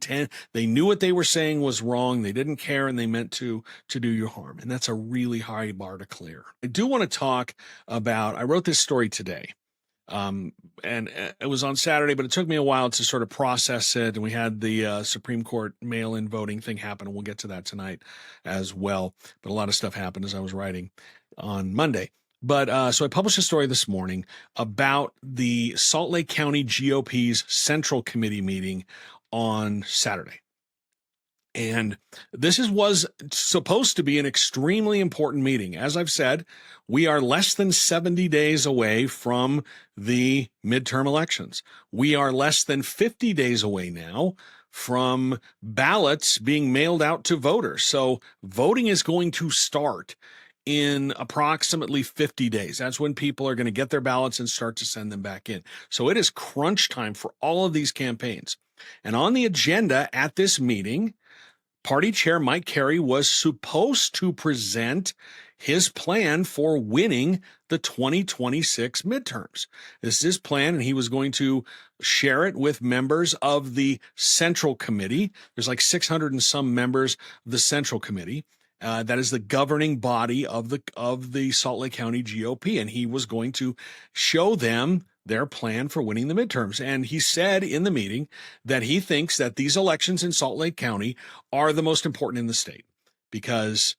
knew what they were saying was wrong. They didn't care, and they meant to do you harm. And that's a really high bar to clear. I do want to talk about, I wrote this story today. And it was on Saturday, but it took me a while to sort of process it. And we had the Supreme Court mail-in voting thing happen, and we'll get to that tonight as well. But a lot of stuff happened as I was writing on Monday. But so I published a story this morning about the Salt Lake County GOP's Central Committee meeting on Saturday. And this was supposed to be an extremely important meeting. As I've said, we are less than 70 days away from the midterm elections. We are less than 50 days away now from ballots being mailed out to voters. So voting is going to start in approximately 50 days. That's when people are going to get their ballots and start to send them back in. So it is crunch time for all of these campaigns. And on the agenda at this meeting, Party Chair Mike Carey was supposed to present his plan for winning the 2026 midterms. This is his plan, and he was going to share it with members of the Central Committee. There's like 600 and some members of the Central Committee. That is the governing body of the Salt Lake County GOP, and he was going to show them their plan for winning the midterms. And he said in the meeting that he thinks that these elections in Salt Lake County are the most important in the state because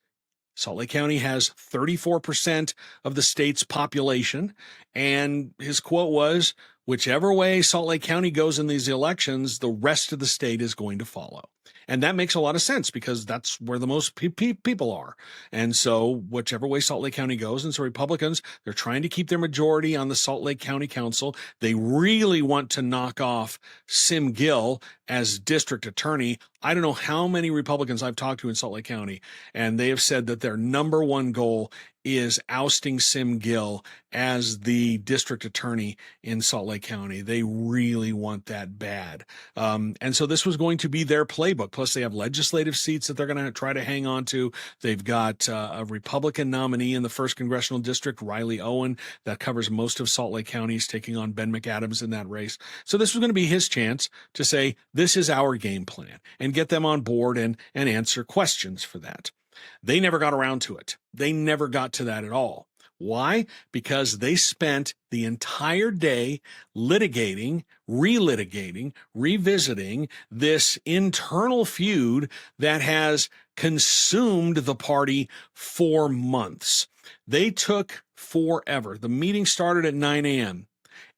Salt Lake County has 34% of the state's population. And his quote was, whichever way Salt Lake County goes in these elections, the rest of the state is going to follow. And that makes a lot of sense because that's where the most people are. And so whichever way Salt Lake County goes, and so Republicans, they're trying to keep their majority on the Salt Lake County Council. They really want to knock off Sim Gill as district attorney. I don't know how many Republicans I've talked to in Salt Lake County, and they have said that their number one goal is ousting Sim Gill as the district attorney in Salt Lake County. They really want that bad. And so this was going to be their playbook. Plus, they have legislative seats that they're going to try to hang on to. They've got a Republican nominee in the 1st Congressional District, Riley Owen, that covers most of Salt Lake County. He's taking on Ben McAdams in that race. So this was going to be his chance to say, this is our game plan, and get them on board and answer questions for that. They never got around to it. They never got to that at all. Why? Because they spent the entire day litigating, relitigating, revisiting this internal feud that has consumed the party for months. They took forever. The meeting started at 9 a.m.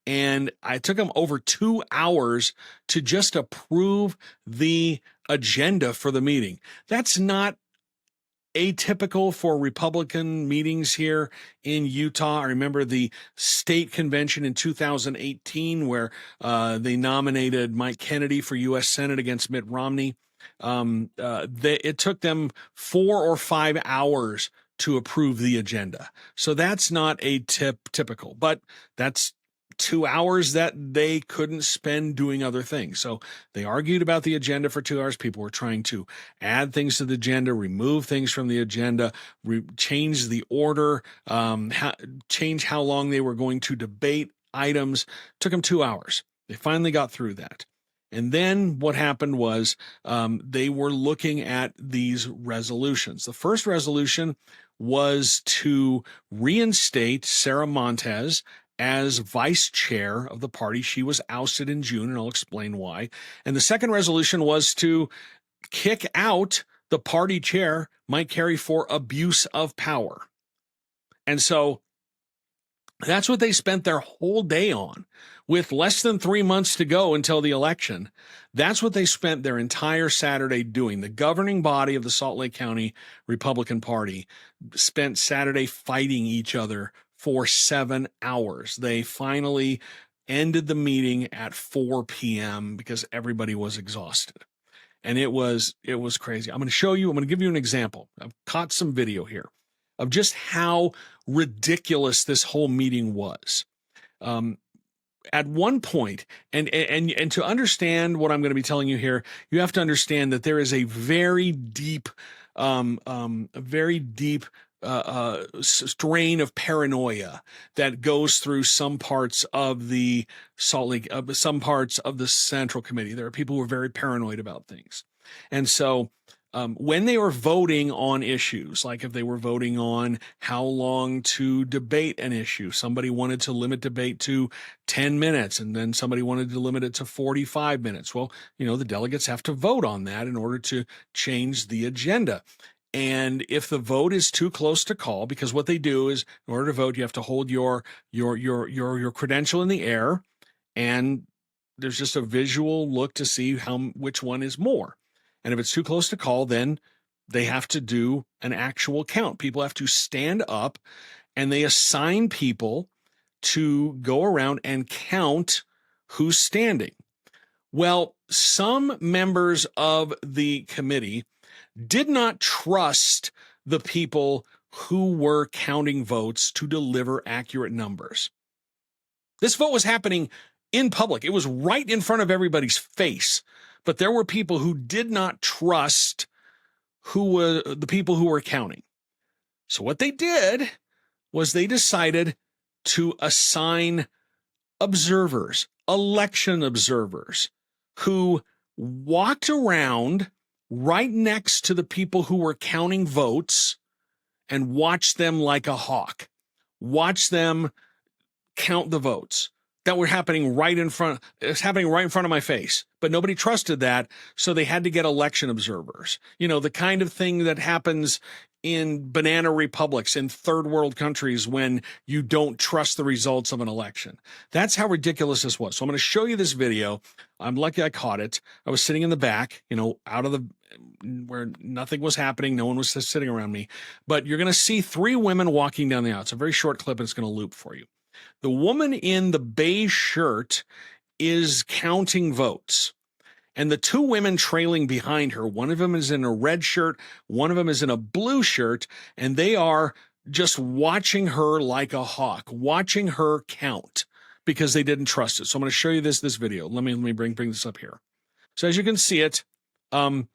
And it took them over 2 hours to just approve the agenda for the meeting. That's not atypical for Republican meetings here in Utah. I remember the state convention in 2018 where they nominated Mike Kennedy for U.S. Senate against Mitt Romney. It took them 4 or 5 hours to approve the agenda. So that's not typical, but that's 2 hours that they couldn't spend doing other things. So they argued about the agenda for 2 hours. People were trying to add things to the agenda, remove things from the agenda, change the order, change how long they were going to debate items. It took them 2 hours. They finally got through that. And then what happened was they were looking at these resolutions. The first resolution was to reinstate Sarah Montez as vice chair of the party. She was ousted in June, and I'll explain why. And the second resolution was to kick out the party chair, Mike Carey, for abuse of power. And so that's what they spent their whole day on. With less than 3 months to go until the election, that's what they spent their entire Saturday doing. The governing body of the Salt Lake County Republican Party spent Saturday fighting each other for 7 hours. They finally ended the meeting at 4 p.m. because everybody was exhausted. And it was crazy. I'm going to give you an example. I've caught some video here of just how ridiculous this whole meeting was. At one point, and to understand what I'm going to be telling you here, you have to understand that there is a very deep strain of paranoia that goes through some parts of the some parts of the Central Committee. There are people who are very paranoid about things. And so when they were voting on issues, like if they were voting on how long to debate an issue, somebody wanted to limit debate to 10 minutes, and then somebody wanted to limit it to 45 minutes. Well, the delegates have to vote on that in order to change the agenda. And if the vote is too close to call, because what they do is, in order to vote, you have to hold your credential in the air, and there's just a visual look to see which one is more. And if it's too close to call, then they have to do an actual count. People have to stand up, and they assign people to go around and count who's standing. Well, some members of the committee did not trust the people who were counting votes to deliver accurate numbers. This vote was happening in public. It was right in front of everybody's face. But there were people who did not trust the people who were counting. So what they did was they decided to assign observers, election observers, who walked around right next to the people who were counting votes and watched them like a hawk, watch them count the votes that were happening right in front. It's happening right in front of my face, but nobody trusted that. So they had to get election observers, the kind of thing that happens in banana republics in third world countries when you don't trust the results of an election. That's how ridiculous this was. So I'm going to show you this video. I'm lucky I caught it. I was sitting in the back, out of where nothing was happening. No one was sitting around me, but you're going to see three women walking down the aisle. It's a very short clip, and it's going to loop for you. The woman in the beige shirt is counting votes, and the two women trailing behind her, one of them is in a red shirt, one of them is in a blue shirt, and they are just watching her like a hawk, watching her count because they didn't trust it. So I'm going to show you this video. Let me bring this up here. So as you can see it, the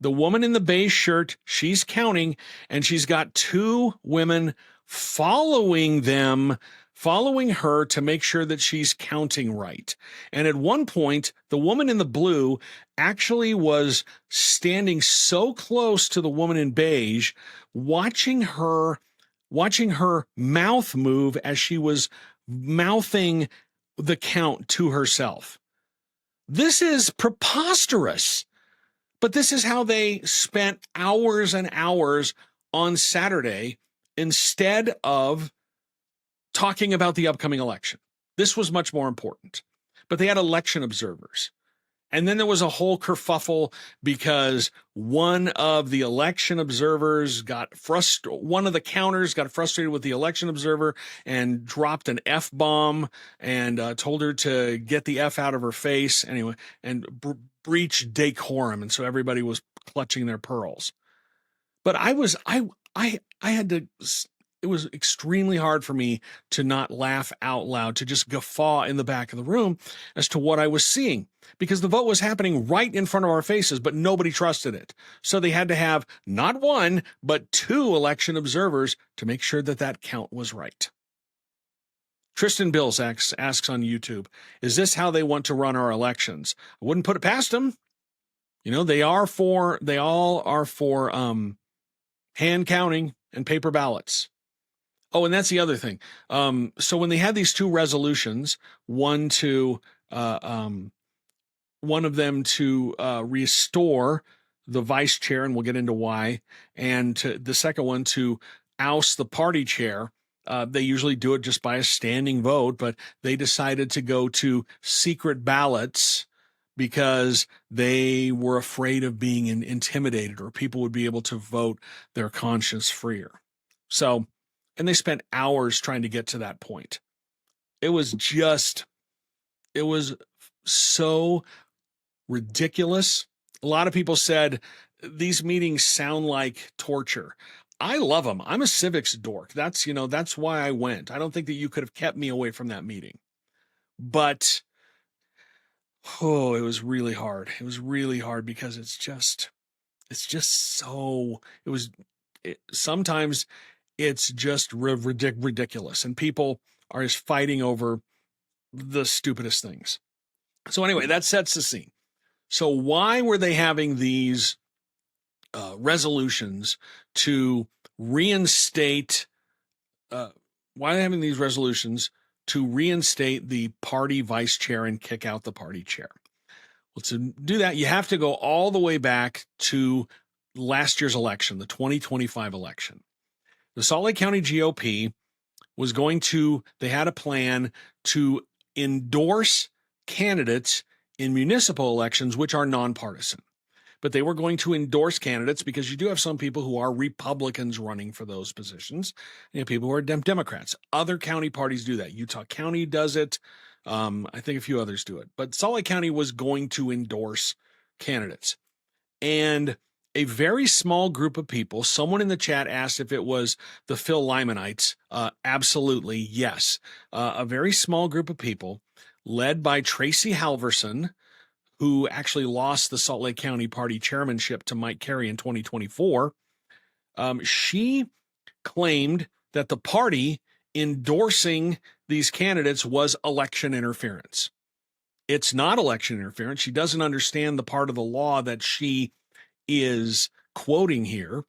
woman in the beige shirt, she's counting, and she's got two women following her to make sure that she's counting right. And at one point, the woman in the blue actually was standing so close to the woman in beige, watching her mouth move as she was mouthing the count to herself. This is preposterous. But this is how they spent hours and hours on Saturday instead of talking about the upcoming election. This was much more important. But they had election observers. And then there was a whole kerfuffle because one of the election observers one of the counters got frustrated with the election observer and dropped an F-bomb and told her to get the F out of her face anyway, and breached decorum. And so everybody was clutching their pearls. But I had to, it was extremely hard for me to not laugh out loud, to just guffaw in the back of the room as to what I was seeing, because the vote was happening right in front of our faces, but nobody trusted it. So they had to have not one, but two election observers to make sure that count was right. Tristan Bills asks on YouTube, is this how they want to run our elections? I wouldn't put it past them. They all are for hand counting and paper ballots. Oh, and that's the other thing. So when they had these two resolutions, one of them to restore the vice chair, and we'll get into why, and the second one to oust the party chair, they usually do it just by a standing vote, but they decided to go to secret ballots because they were afraid of being intimidated, or people would be able to vote their conscience freer. So, and they spent hours trying to get to that point. It was so ridiculous. A lot of people said these meetings sound like torture. I love them. I'm a civics dork. That's why I went. I don't think that you could have kept me away from that meeting. But it was really hard. It was really hard because sometimes it's just ridiculous, and people are just fighting over the stupidest things. So anyway, that sets the scene. So why were they having these resolutions to reinstate. Why are they having these resolutions to reinstate the party vice chair and kick out the party chair? Well, to do that, you have to go all the way back to last year's election, the 2025 election. The Salt Lake County GOP was they had a plan to endorse candidates in municipal elections, which are nonpartisan. But they were going to endorse candidates because you do have some people who are Republicans running for those positions, people who are Democrats. Other county parties do that. Utah County does it. I think a few others do it. But Salt Lake County was going to endorse candidates. And a very small group of people, someone in the chat asked if it was the Phil Lymanites. Absolutely, yes. A very small group of people led by Tracy Halverson, who actually lost the Salt Lake County Party chairmanship to Mike Carey in 2024. She claimed that the party endorsing these candidates was election interference. It's not election interference. She doesn't understand the part of the law that she is quoting here,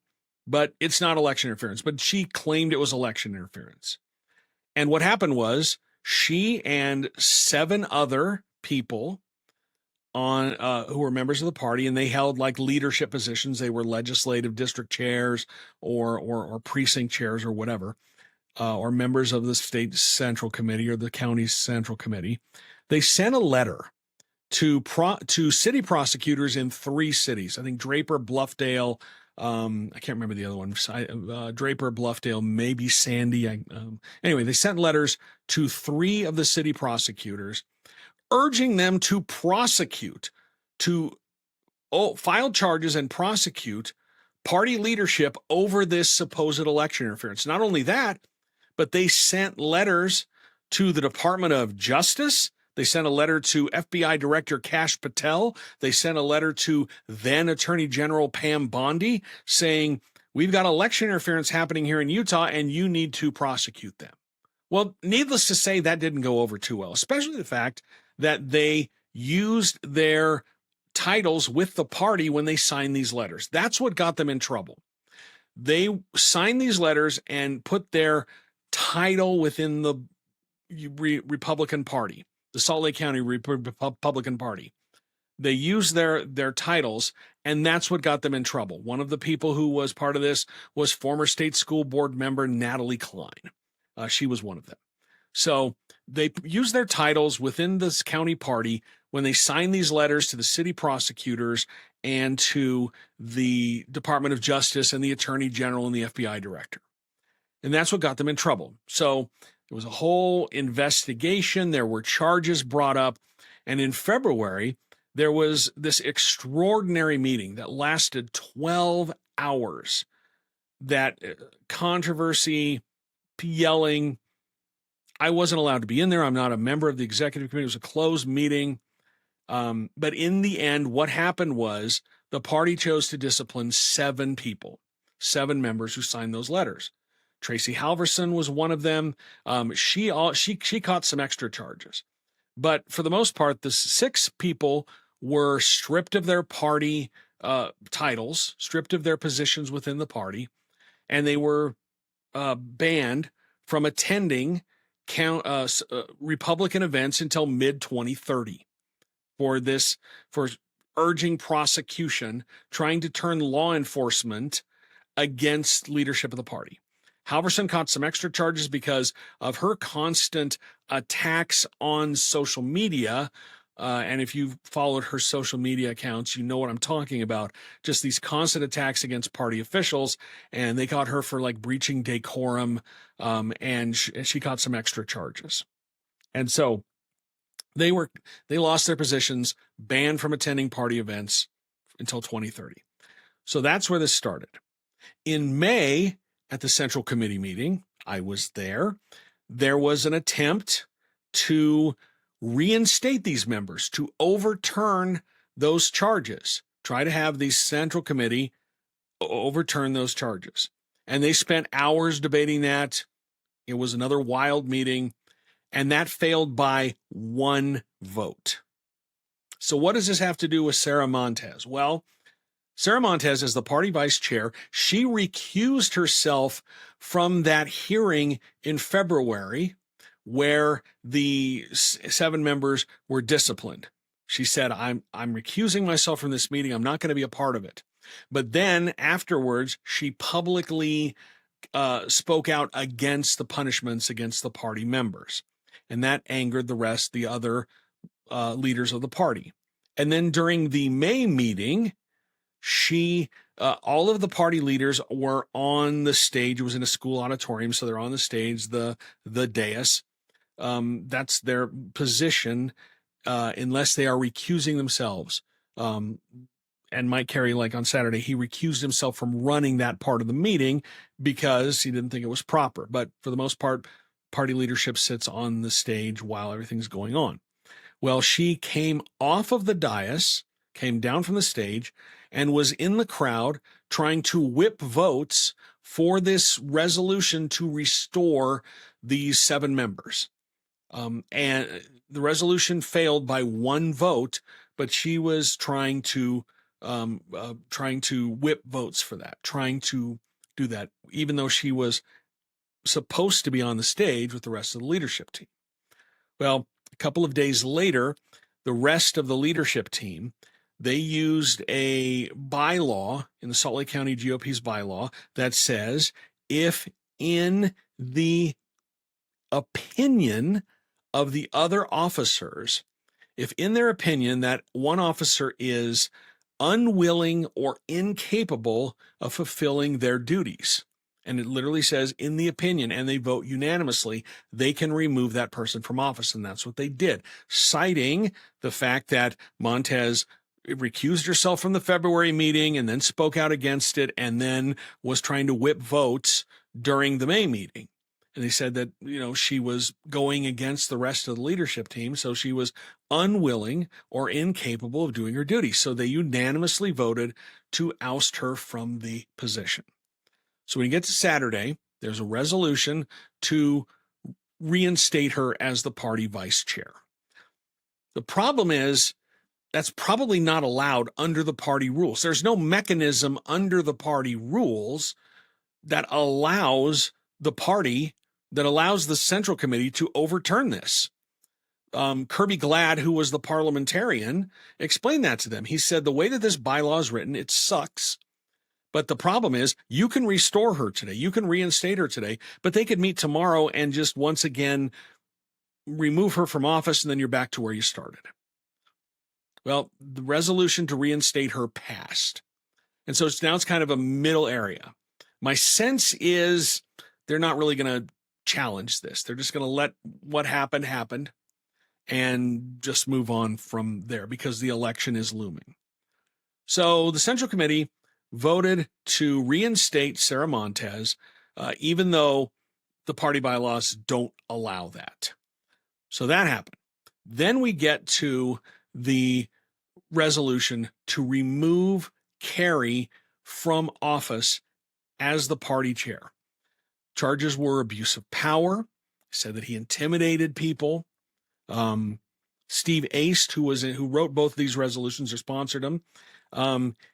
but it's not election interference. But she claimed it was election interference. And what happened was she and 7 other people who were members of the party, and they held like leadership positions. They were legislative district chairs or precinct chairs or whatever, or members of the state central committee or the county central committee. They sent a letter to city prosecutors in 3 cities. I think Draper, Bluffdale. I can't remember the other one. Draper, Bluffdale, maybe Sandy. Anyway, they sent letters to 3 of the city prosecutors, urging them to prosecute, file charges and prosecute party leadership over this supposed election interference. Not only that, but they sent letters to the Department of Justice. They sent a letter to FBI Director Kash Patel. They sent a letter to then Attorney General Pam Bondi saying, we've got election interference happening here in Utah and you need to prosecute them. Well, needless to say, that didn't go over too well, especially the fact that they used their titles with the party when they signed these letters. That's what got them in trouble. They signed these letters and put their title within the Republican Party, the Salt Lake County Republican Party. They used their titles, and that's what got them in trouble. One of the people who was part of this was former state school board member Natalie Klein. She was one of them. So they used their titles within this county party when they signed these letters to the city prosecutors and to the Department of Justice and the Attorney General and the FBI Director. And that's what got them in trouble. So there was a whole investigation. There were charges brought up. And in February, there was this extraordinary meeting that lasted 12 hours. That controversy, yelling. I wasn't allowed to be in there. I'm not a member of the executive committee. It was a closed meeting. But in the end, what happened was the party chose to discipline 7 people, 7 members who signed those letters. Tracy Halverson was one of them. She caught some extra charges. But for the most part, the 6 people were stripped of their party titles, stripped of their positions within the party, and they were banned from attending Republican events until mid-2030 for urging prosecution, trying to turn law enforcement against leadership of the party. Halverson caught some extra charges because of her constant attacks on social media. And if you've followed her social media accounts, you know what I'm talking about. Just these constant attacks against party officials. And they caught her for like breaching decorum. And she caught some extra charges. And so they lost their positions, banned from attending party events until 2030. So that's where this started. In May, at the Central Committee meeting, I was there. There was an attempt to reinstate these members, to overturn those charges, try to have the Central Committee overturn those charges. And they spent hours debating that. It was another wild meeting, and that failed by 1 vote. So what does this have to do with Sarah Montez? Well, Sarah Montez, as the party vice chair, she recused herself from that hearing in February where the 7 members were disciplined. She said, I'm recusing myself from this meeting. I'm not going to be a part of it. But then afterwards, she publicly spoke out against the punishments against the party members. And that angered the other leaders of the party. And then during the May meeting, all of the party leaders were on the stage. It was in a school auditorium, so they're on the stage, the dais. That's their position, unless they are recusing themselves. And Mike Carey, like on Saturday, he recused himself from running that part of the meeting because he didn't think it was proper. But for the most part, party leadership sits on the stage while everything's going on. Well, she came off of the dais, came down from the stage, and was in the crowd trying to whip votes for this resolution to restore these 7 members. And the resolution failed by 1 vote, but she was trying to whip votes for that, trying to do that, even though she was supposed to be on the stage with the rest of the leadership team. Well, a couple of days later, the rest of the leadership team, they used a bylaw in the Salt Lake County GOP's bylaw that says if in the opinion of the other officers, if in their opinion that one officer is unwilling or incapable of fulfilling their duties, and it literally says in the opinion, and they vote unanimously, they can remove that person from office. And that's what they did, citing the fact that Montez recused herself from the February meeting and then spoke out against it and then was trying to whip votes during the May meeting. And they said that, she was going against the rest of the leadership team, so she was unwilling or incapable of doing her duty. So they unanimously voted to oust her from the position. So when you get to Saturday, there's a resolution to reinstate her as the party vice chair. The problem is that's probably not allowed under the party rules. There's no mechanism under the party rules that allows the Central Committee to overturn this. Kirby Glad, who was the parliamentarian, explained that to them. He said the way that this bylaw is written, it sucks. But the problem is you can restore her today. You can reinstate her today, but they could meet tomorrow and just once again remove her from office, and then you're back to where you started. Well, the resolution to reinstate her passed. And so it's kind of a middle area. My sense is they're not really going to challenge this. They're just going to let what happened and just move on from there because the election is looming. So the Central Committee voted to reinstate Sarah Montez, even though the party bylaws don't allow that. So that happened. Then we get to the resolution to remove Carey from office as the party chair. Charges were abuse of power, said that he intimidated people. Steve Oust, who wrote both of these resolutions or sponsored them,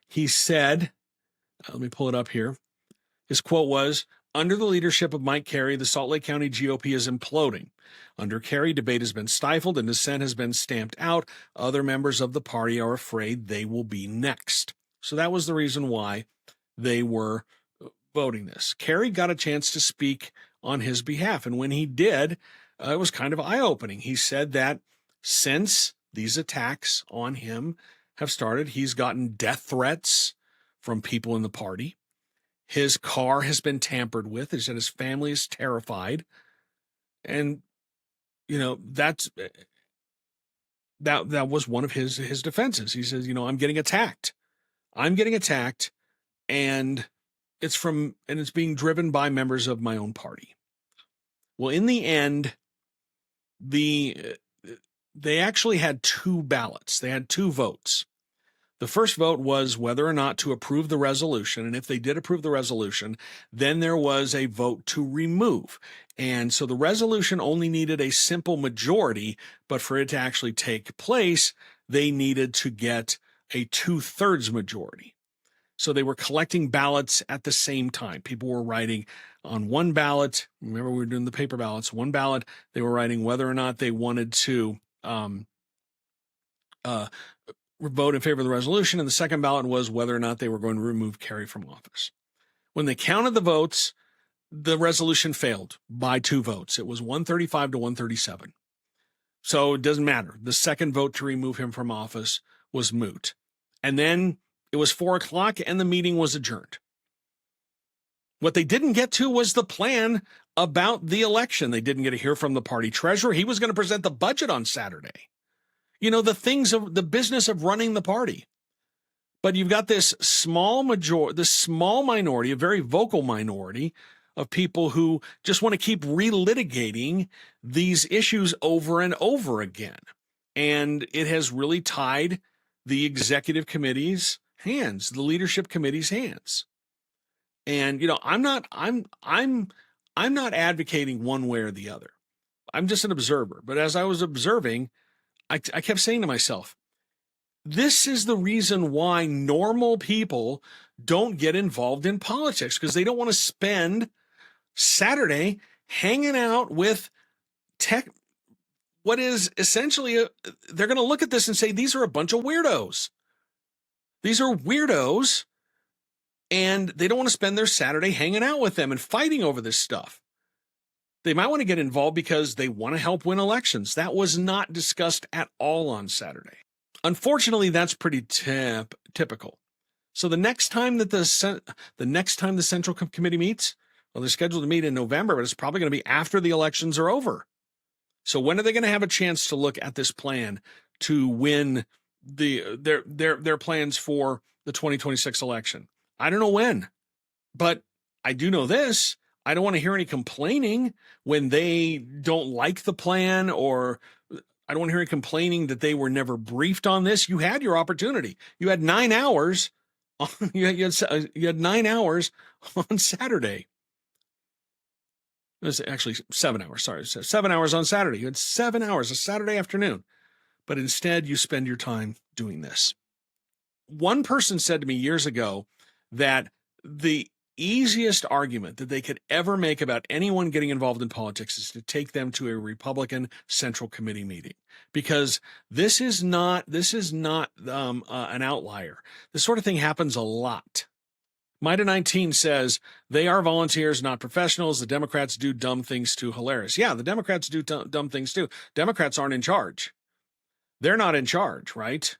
he said, let me pull it up here. His quote was, "Under the leadership of Mike Carey, the Salt Lake County GOP is imploding. Under Carey, debate has been stifled and dissent has been stamped out. Other members of the party are afraid they will be next." So that was the reason why they were voting this. Carey got a chance to speak on his behalf, and when he did, it was kind of eye-opening. He said that since these attacks on him have started, he's gotten death threats from people in the party. His car has been tampered with. He said his family is terrified. And, that was one of his defenses. He says, I'm getting attacked. And it's being driven by members of my own party. Well, in the end, they actually had 2 ballots. They had 2 votes. The first vote was whether or not to approve the resolution. And if they did approve the resolution, then there was a vote to remove. And so the resolution only needed a simple majority, but for it to actually take place, they needed to get a 2/3 majority. So they were collecting ballots at the same time. People were writing on one ballot. Remember, we were doing the paper ballots. One ballot, they were writing whether or not they wanted to vote in favor of the resolution. And the second ballot was whether or not they were going to remove Kerry from office. When they counted the votes, the resolution failed by 2 votes. It was 135 to 137. So it doesn't matter. The second vote to remove him from office was moot. And then it was 4 o'clock and the meeting was adjourned. What they didn't get to was the plan about the election. They didn't get to hear from the party treasurer. He was going to present the budget on Saturday. You know, the things of the business of running the party. But you've got this small minority, a very vocal minority of people who just want to keep relitigating these issues over and over again. And it has really tied the executive committee's hands, the leadership committee's hands. And, you know, I'm not advocating one way or the other. I'm just an observer. But as I was observing, I kept saying to myself, this is the reason why normal people don't get involved in politics, because they don't want to spend Saturday hanging out with what is essentially they're going to look at this and say, these are a bunch of weirdos. These are weirdos, and they don't want to spend their Saturday hanging out with them and fighting over this stuff. They might want to get involved because they want to help win elections. That was not discussed at all on Saturday. Unfortunately, that's pretty typical. So the next time that the Central Committee meets, well, they're scheduled to meet in November, but it's probably going to be after the elections are over. So when are they going to have a chance to look at this plan to win their plans for the 2026 election? I don't know when, but I do know this. I don't want to hear any complaining when they don't like the plan, or I don't want to hear any complaining that they were never briefed on this. You had your opportunity. You had 9 hours. You had 9 hours on Saturday. It was actually 7 hours. Sorry, 7 hours on Saturday. You had 7 hours, a Saturday afternoon. But instead, you spend your time doing this. One person said to me years ago that the easiest argument that they could ever make about anyone getting involved in politics is to take them to a Republican Central Committee meeting, because this is not an outlier. This sort of thing happens a lot. Mida 19 says they are volunteers, not professionals. The Democrats do dumb things too. Hilarious. Yeah, the Democrats do dumb things too. Democrats aren't in charge. They're not in charge, right?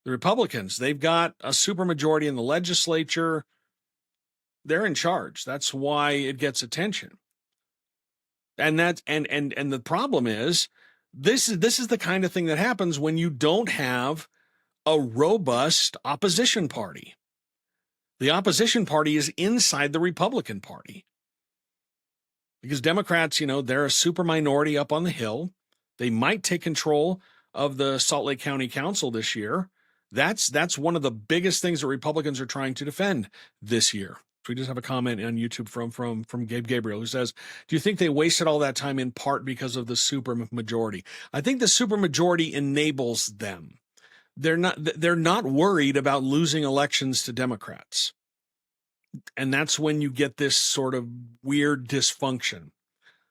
The Republicans, they've got a supermajority in the legislature. They're in charge. That's why it gets attention. And the problem is this is the kind of thing that happens when you don't have a robust opposition party. The opposition party is inside the Republican Party. Because Democrats, you know, they're a super minority up on the Hill. They might take control of the Salt Lake County Council this year. That's one of the biggest things that Republicans are trying to defend this year. We just have a comment on YouTube from Gabe Gabriel, who says, do you think they wasted all that time in part because of the supermajority? I think the supermajority enables them. They're not worried about losing elections to Democrats. And that's when you get this sort of weird dysfunction.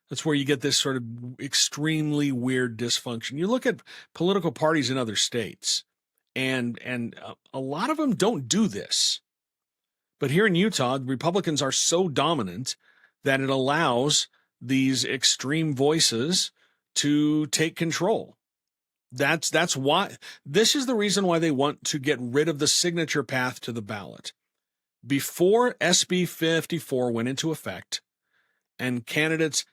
That's where you get this sort of extremely weird dysfunction. You look at political parties in other states, and a lot of them don't do this. But here in Utah, Republicans are so dominant that it allows these extreme voices to take control. That's why this is the reason why they want to get rid of the signature path to the ballot. Before SB 54 went into effect, and candidates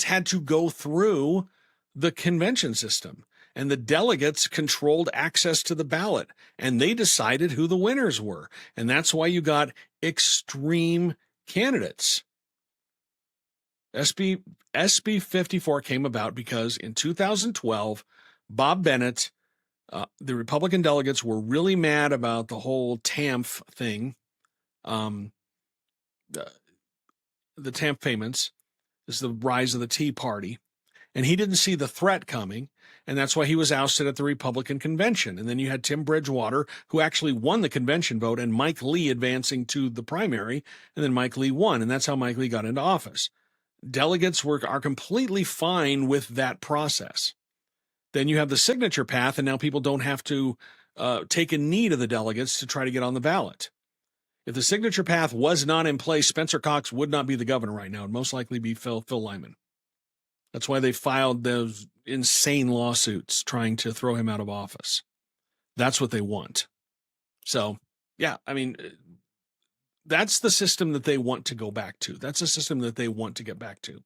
had to go through the convention system, and the delegates controlled access to the ballot, and they decided who the winners were. And that's why you got extreme candidates. SB 54 came about because in 2012, Bob Bennett, the Republican delegates were really mad about the whole TAMF thing, the TAMF payments. This is the rise of the Tea Party. And he didn't see the threat coming, and that's why he was ousted at the Republican convention. And then you had Tim Bridgewater, who actually won the convention vote, and Mike Lee advancing to the primary, and then Mike Lee won, and that's how Mike Lee got into office. Delegates are completely fine with that process. Then you have the signature path, and now people don't have to take a knee to the delegates to try to get on the ballot. If the signature path was not in place, Spencer Cox would not be the governor right now. It'd most likely be Phil Lyman. That's why they filed those insane lawsuits trying to throw him out of office. That's what they want. So, yeah, I mean, that's the system that they want to go back to. That's a system that they want to get back to,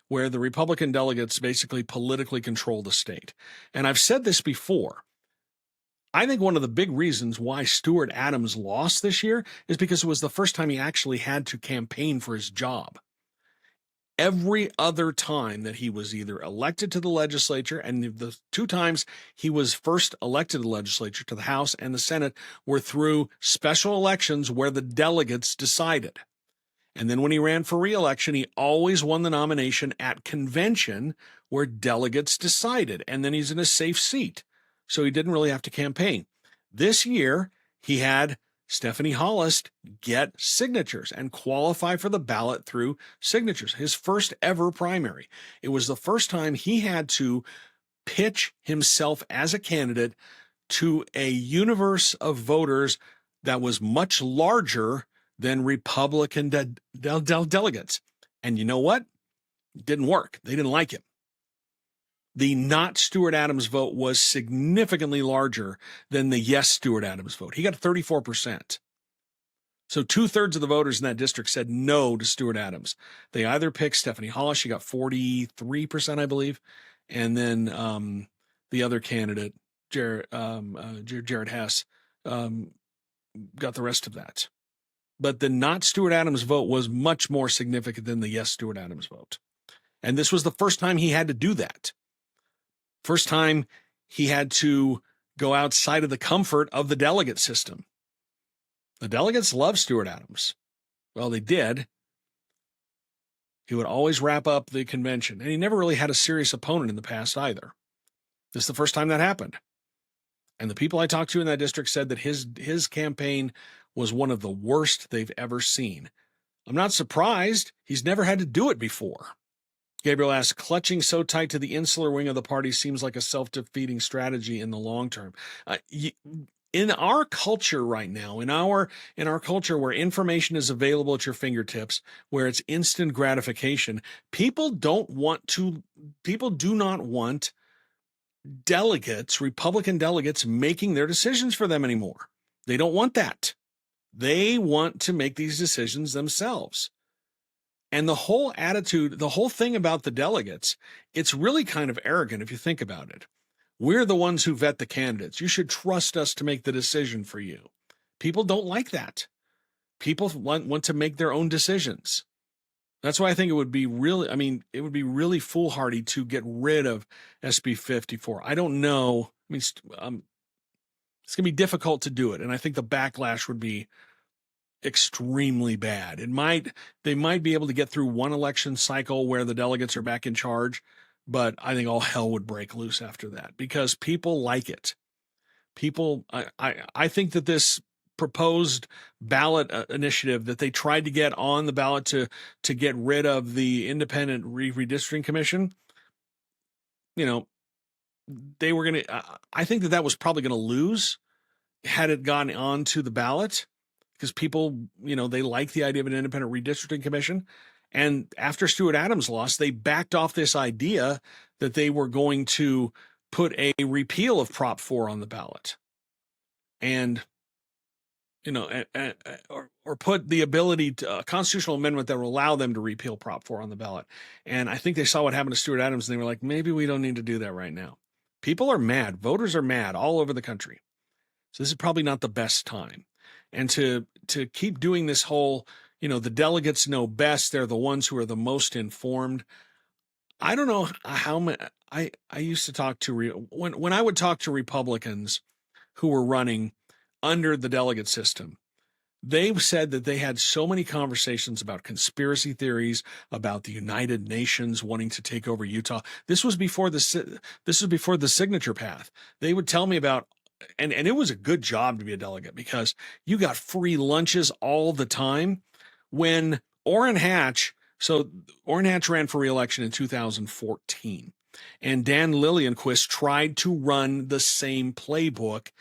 where the Republican delegates basically politically control the state. And I've said this before. I think one of the big reasons why Stuart Adams lost this year is because it was the first time he actually had to campaign for his job. Every other time that he was either elected to the legislature, and the two times he was first elected to the legislature, to the House and the Senate, were through special elections where the delegates decided. And then when he ran for re-election, he always won the nomination at convention where delegates decided. And then he's in a safe seat. So he didn't really have to campaign. This year, he had Stephanie Hollis get signatures and qualify for the ballot through signatures, his first ever primary. It was the first time he had to pitch himself as a candidate to a universe of voters that was much larger than Republican delegates. And you know what? It didn't work. They didn't like him. The not Stuart Adams vote was significantly larger than the yes Stuart Adams vote. He got 34%. So 2/3 of the voters in that district said no to Stuart Adams. They either picked Stephanie Hollis, she got 43%, I believe, and then the other candidate, Jared Hess, got the rest of that. But the not Stuart Adams vote was much more significant than the yes Stuart Adams vote. And this was the first time he had to do that. First time he had to go outside of the comfort of the delegate system. The delegates love Stuart Adams. Well, they did. He would always wrap up the convention, and he never really had a serious opponent in the past either. This is the first time that happened. And the people I talked to in that district said that his campaign was one of the worst they've ever seen. I'm not surprised. He's never had to do it before. Gabriel asks, clutching so tight to the insular wing of the party seems like a self-defeating strategy in the long term. In our culture right now, in our culture where information is available at your fingertips, where it's instant gratification, people do not want delegates, Republican delegates, making their decisions for them anymore. They don't want that. They want to make these decisions themselves. And the whole attitude, the whole thing about the delegates, it's really kind of arrogant if you think about it. We're the ones who vet the candidates. You should trust us to make the decision for you. People don't like that. People want to make their own decisions. That's why I think it would be really foolhardy to get rid of SB 54. I don't know. It's going to be difficult to do it. And I think the backlash would be extremely bad. They might be able to get through one election cycle where the delegates are back in charge, but I think all hell would break loose after that because people like it. I think that this proposed ballot initiative that they tried to get on the ballot to get rid of the independent redistricting commission, they were going to, I think that was probably going to lose had it gone on to the ballot. Because people, they like the idea of an independent redistricting commission. And after Stuart Adams lost, they backed off this idea that they were going to put a repeal of Prop 4 on the ballot. And, or put the ability to a constitutional amendment that will allow them to repeal Prop 4 on the ballot. And I think they saw what happened to Stuart Adams and they were like, maybe we don't need to do that right now. People are mad. Voters are mad all over the country. So this is probably not the best time. And to keep doing this whole, the delegates know best. They're the ones who are the most informed. I don't know how many. I used to talk to when I would talk to Republicans who were running under the delegate system. They've said that they had so many conversations about conspiracy theories, about the United Nations wanting to take over Utah. This was before the signature path. They would tell me about, and it was a good job to be a delegate because you got free lunches all the time. When Orrin Hatch ran for re-election in 2014, and Dan Lillianquist tried to run the same playbook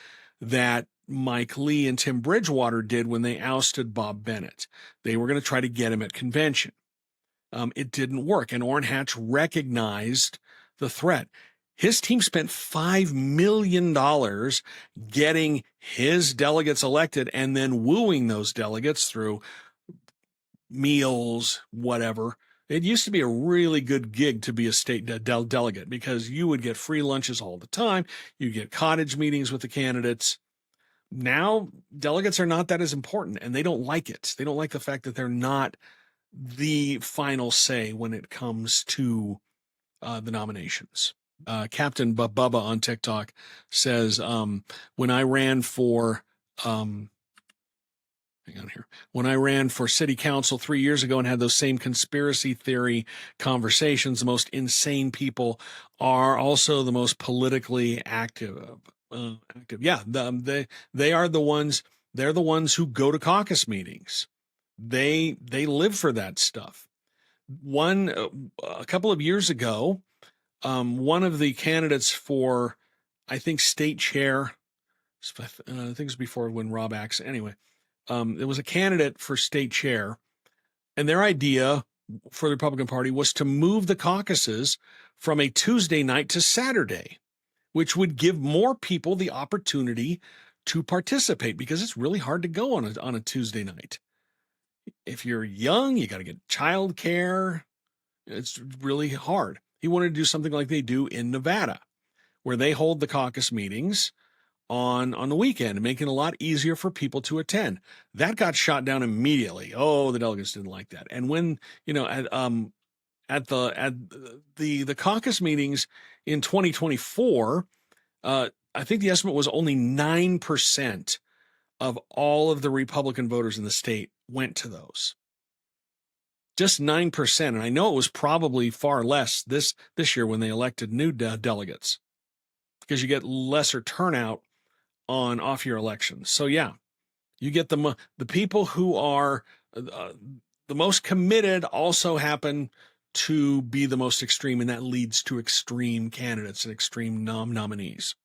that Mike Lee and Tim Bridgewater did when they ousted Bob Bennett. They were going to try to get him at convention. It didn't work, and Orrin Hatch recognized the threat. His team spent $5 million getting his delegates elected and then wooing those delegates through meals, whatever. It used to be a really good gig to be a state delegate because you would get free lunches all the time. You get cottage meetings with the candidates. Now, delegates are not that as important, and they don't like it. They don't like the fact that they're not the final say when it comes to the nominations. Captain Bubba on TikTok says, when I ran for when I ran for city council 3 years ago and had those same conspiracy theory conversations, the most insane people are also the most politically active. Yeah, they are the ones. They're the ones who go to caucus meetings. They live for that stuff. A couple of years ago, one of the candidates for, I think, state chair. I think it was before when Rob Axe. Anyway, there was a candidate for state chair, and their idea for the Republican Party was to move the caucuses from a Tuesday night to Saturday, which would give more people the opportunity to participate because it's really hard to go on a Tuesday night. If you're young, you got to get childcare. It's really hard. He wanted to do something like they do in Nevada, where they hold the caucus meetings on the weekend, making it a lot easier for people to attend. That got shot down immediately. Oh, the delegates didn't like that. And when, at the caucus meetings in 2024, I think the estimate was only 9% of all of the Republican voters in the state went to those. Just 9%. And I know it was probably far less this year when they elected new delegates because you get lesser turnout on off-year elections. So yeah, you get the people who are the most committed also happen to be the most extreme, and that leads to extreme candidates and extreme nominees.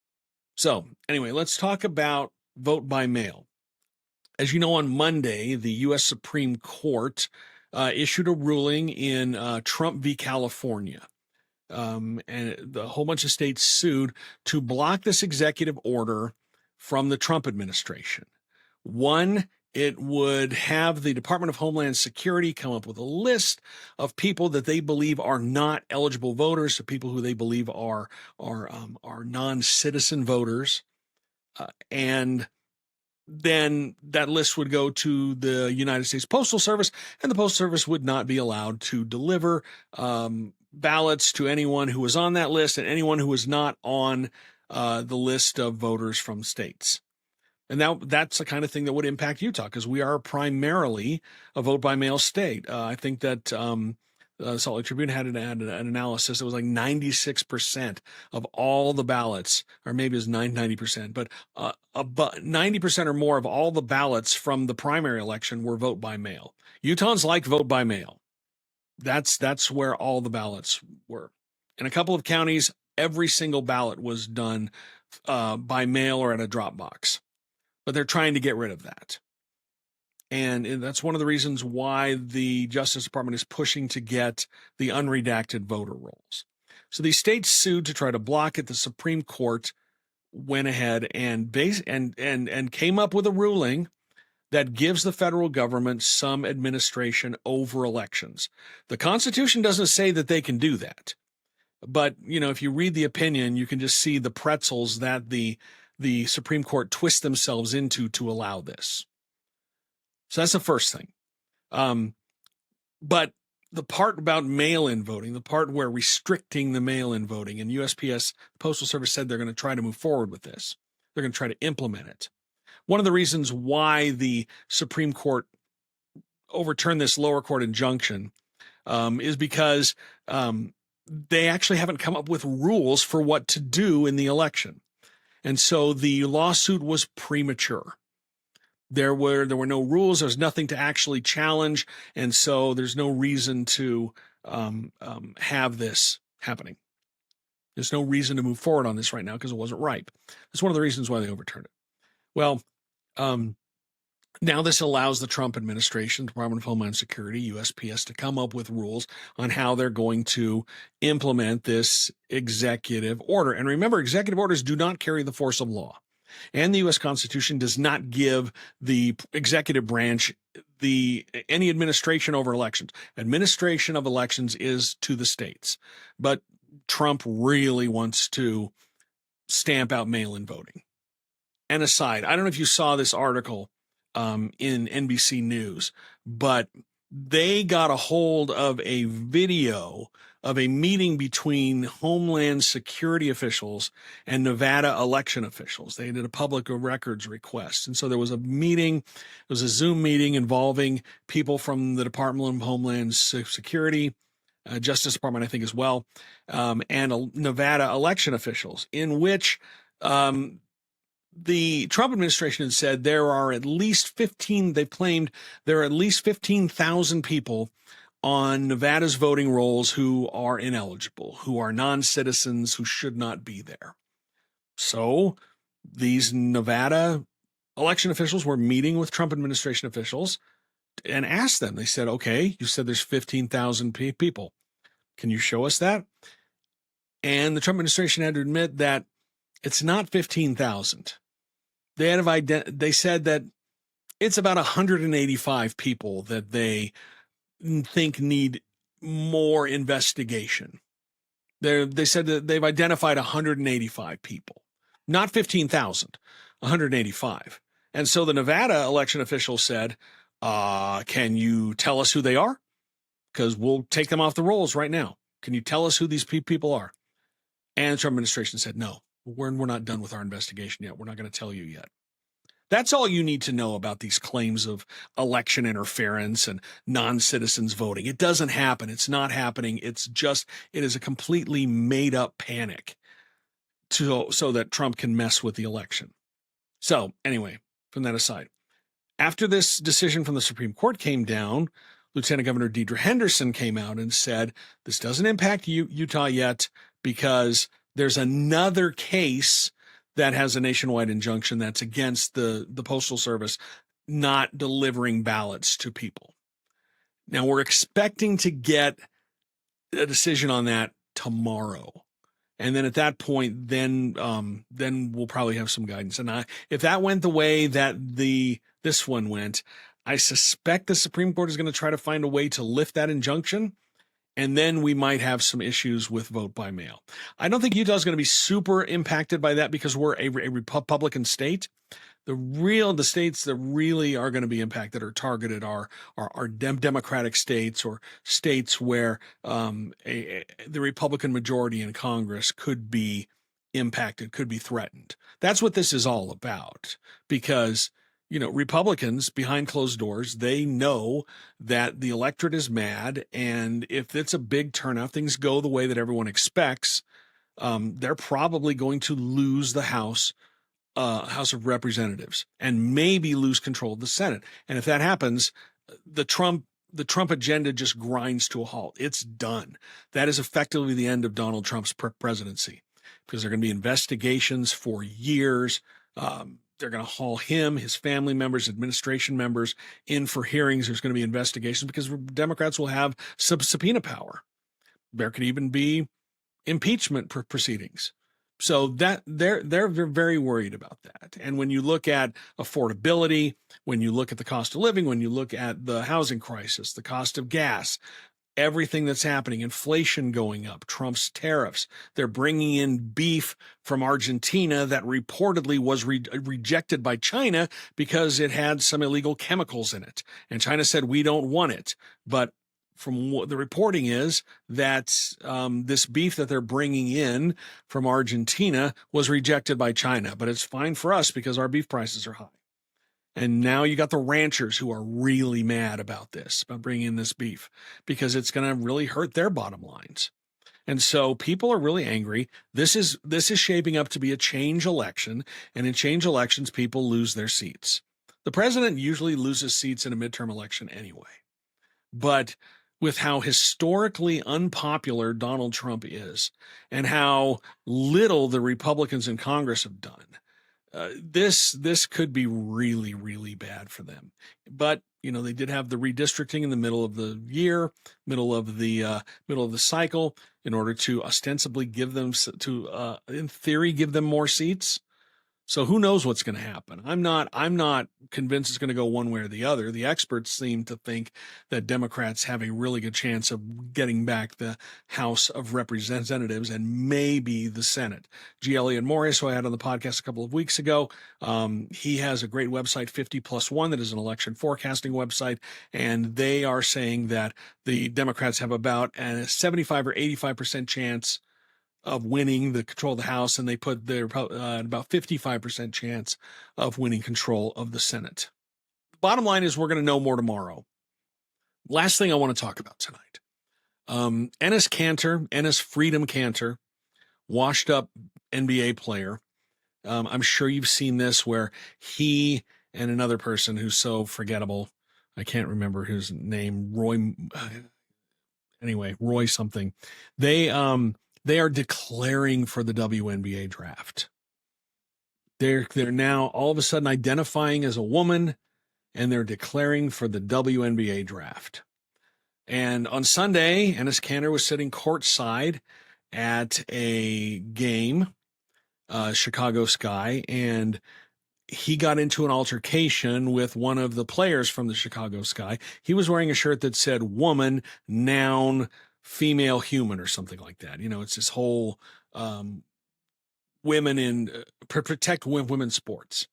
So anyway, let's talk about vote by mail. As you know, on Monday, the U.S. Supreme Court issued a ruling in Trump v. California. And a whole bunch of states sued to block this executive order from the Trump administration. One, it would have the Department of Homeland Security come up with a list of people that they believe are not eligible voters, so people who they believe are non-citizen voters, and then that list would go to the United States Postal Service, and the Postal Service would not be allowed to deliver ballots to anyone who was on that list and anyone who was not on the list of voters from states. And that's the kind of thing that would impact Utah because we are primarily a vote-by-mail state. I think that Salt Lake Tribune had an analysis that was like 96% of all the ballots, or maybe it was 90%, but 90% or more of all the ballots from the primary election were vote-by-mail. Utahns like vote-by-mail. That's where all the ballots were. In a couple of counties, every single ballot was done by mail or at a drop box. But they're trying to get rid of that. And that's one of the reasons why the Justice Department is pushing to get the unredacted voter rolls. So these states sued to try to block it. The Supreme Court went ahead and came up with a ruling that gives the federal government some administration over elections. The Constitution doesn't say that they can do that. But, if you read the opinion, you can just see the pretzels that the Supreme Court twist themselves into to allow this. So that's the first thing. But the part about mail-in voting, the part where restricting the mail-in voting, and USPS, the Postal Service said they're going to try to move forward with this. They're going to try to implement it. one of the reasons why the Supreme Court overturned this lower court injunction is because they actually haven't come up with rules for what to do in the election. And so the lawsuit was premature. There were no rules. There's nothing to actually challenge. And so there's no reason to have this happening. There's no reason to move forward on this right now because it wasn't ripe. That's one of the reasons why they overturned it. Well, now this allows the Trump administration, Department of Homeland Security, USPS, to come up with rules on how they're going to implement this executive order. And remember, executive orders do not carry the force of law. And the U.S. Constitution does not give the executive branch any administration over elections. Administration of elections is to the states. But Trump really wants to stamp out mail-in voting. And aside, I don't know if you saw this article in NBC News, but they got a hold of a video of a meeting between Homeland Security officials and Nevada election officials. They did a public records request. And so there was a meeting, it was a Zoom meeting involving people from the Department of Homeland Security, Justice Department, I think, as well, and Nevada election officials, in which the Trump administration had said there are at least 15, they claimed there are at least 15,000 people on Nevada's voting rolls who are ineligible, who are non-citizens, who should not be there. So these Nevada election officials were meeting with Trump administration officials and asked them, they said, okay, you said there's 15,000 people. Can you show us that? And the Trump administration had to admit that it's not 15,000. They said that it's about 185 people that they think need more investigation. They said that they've identified 185 people, not 15,000, 185. And so the Nevada election official said, can you tell us who they are? Because we'll take them off the rolls right now. Can you tell us who these people are? And the Trump administration said, no, we're not done with our investigation yet. We're not going to tell you yet. That's all you need to know about these claims of election interference and non-citizens voting. It doesn't happen. It's not happening. It is a completely made up panic so that Trump can mess with the election. So anyway, from that aside, after this decision from the Supreme Court came down, Lieutenant Governor Deidre Henderson came out and said, this doesn't impact Utah yet because there's another case that has a nationwide injunction that's against the Postal Service not delivering ballots to people. Now, we're expecting to get a decision on that tomorrow. And then at that point, then we'll probably have some guidance. And if that went the way that this one went, I suspect the Supreme Court is going to try to find a way to lift that injunction. And then we might have some issues with vote by mail. I don't think Utah is going to be super impacted by that because we're a Republican state. The states that really are going to be impacted or targeted are Democratic states or states where the Republican majority in Congress could be impacted, could be threatened. That's what this is all about because Republicans behind closed doors, they know that the electorate is mad. And if it's a big turnout, things go the way that everyone expects, they're probably going to lose the House of Representatives and maybe lose control of the Senate. And if that happens, the Trump agenda just grinds to a halt. It's done. That is effectively the end of Donald Trump's presidency because there are going to be investigations for years. They're going to haul him, his family members, administration members in for hearings. There's going to be investigations because Democrats will have subpoena power. There could even be impeachment proceedings. So that they're very worried about that. And when you look at affordability, when you look at the cost of living, when you look at the housing crisis, the cost of gas, everything that's happening, inflation going up, Trump's tariffs, they're bringing in beef from Argentina that reportedly was rejected by China because it had some illegal chemicals in it. And China said, we don't want it. But from what the reporting is that this beef that they're bringing in from Argentina was rejected by China. But it's fine for us because our beef prices are high. And now you got the ranchers who are really mad about this, about bringing in this beef, because it's going to really hurt their bottom lines. And so people are really angry. This is shaping up to be a change election, and in change elections, people lose their seats. The president usually loses seats in a midterm election anyway. But with how historically unpopular Donald Trump is and how little the Republicans in Congress have done, this could be really, really bad for them. But they did have the redistricting in the middle of the year, middle of the cycle, in order to ostensibly give them in theory, give them more seats. So who knows what's going to happen? I'm not convinced it's going to go one way or the other. The experts seem to think that Democrats have a really good chance of getting back the House of Representatives and maybe the Senate. G. Elliott Morris, who I had on the podcast a couple of weeks ago, he has a great website, 50+1, that is an election forecasting website, and they are saying that the Democrats have about a 75 or 85% chance of winning the control of the House, and they put their about 55% chance of winning control of the Senate. Bottom line is we're going to know more tomorrow. Last thing I want to talk about tonight. Enes Freedom Kanter, washed up NBA player. I'm sure you've seen this where he and another person who's so forgettable, I can't remember his name, Roy something. They are declaring for the WNBA draft. They're now all of a sudden identifying as a woman, and they're declaring for the WNBA draft. And on Sunday, Enes Kanter was sitting courtside at a game, Chicago Sky, and he got into an altercation with one of the players from the Chicago Sky. He was wearing a shirt that said woman, noun, female human, or something like that. It's this whole women in protect women's sports.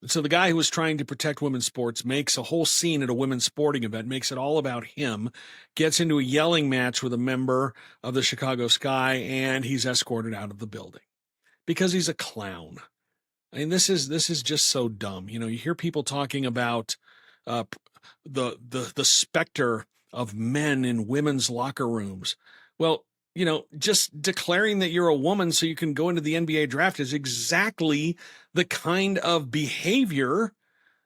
So the guy who was trying to protect women's sports makes a whole scene at a women's sporting event, makes it all about him, gets into a yelling match with a member of the Chicago Sky, and he's escorted out of the building because he's a clown. I mean, this is just so dumb. You hear people talking about the specter of men in women's locker rooms. Well, just declaring that you're a woman so you can go into the NBA draft is exactly the kind of behavior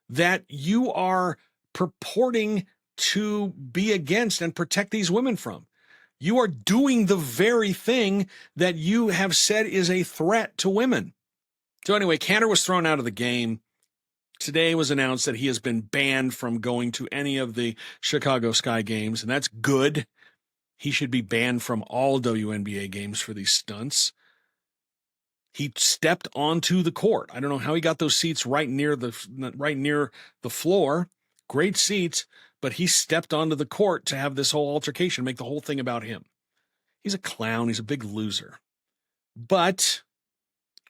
that you are purporting to be against and protect these women from. You are doing the very thing that you have said is a threat to women. So anyway, Kanter was thrown out of the game. Today was announced that he has been banned from going to any of the Chicago Sky games, and that's good. He should be banned from all WNBA games for these stunts. He stepped onto the court. I don't know how he got those seats right near the floor. Great seats, but he stepped onto the court to have this whole altercation, make the whole thing about him. He's a clown. He's a big loser. But,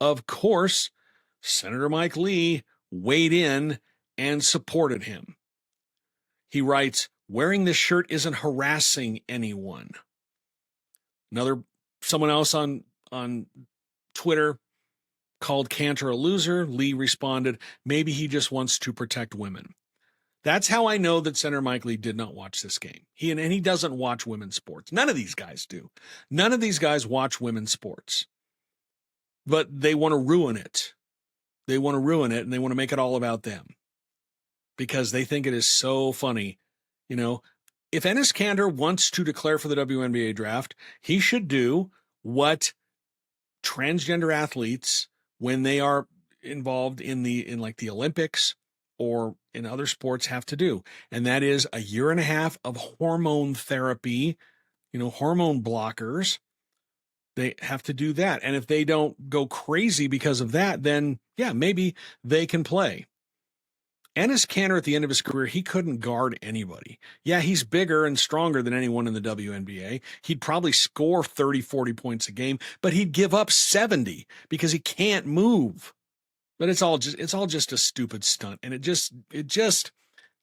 of course, Senator Mike Lee weighed in and supported him. He writes, "Wearing this shirt isn't harassing anyone." Someone else on Twitter called Kanter a loser. Lee responded, "Maybe he just wants to protect women." That's how I know that Senator Mike Lee did not watch this game. He doesn't watch women's sports. None of these guys do. None of these guys watch women's sports. But they want to ruin it. They want to ruin it, and they want to make it all about them because they think it is so funny. If Enes Kanter wants to declare for the WNBA draft, he should do what transgender athletes, when they are involved in the Olympics or in other sports, have to do. And that is a year and a half of hormone therapy, hormone blockers. They have to do that. And if they don't go crazy because of that, then yeah, maybe they can play. Enes Kanter, at the end of his career, he couldn't guard anybody. Yeah, he's bigger and stronger than anyone in the WNBA. He'd probably score 30, 40 points a game, but he'd give up 70 because he can't move. But it's all just a stupid stunt. And it just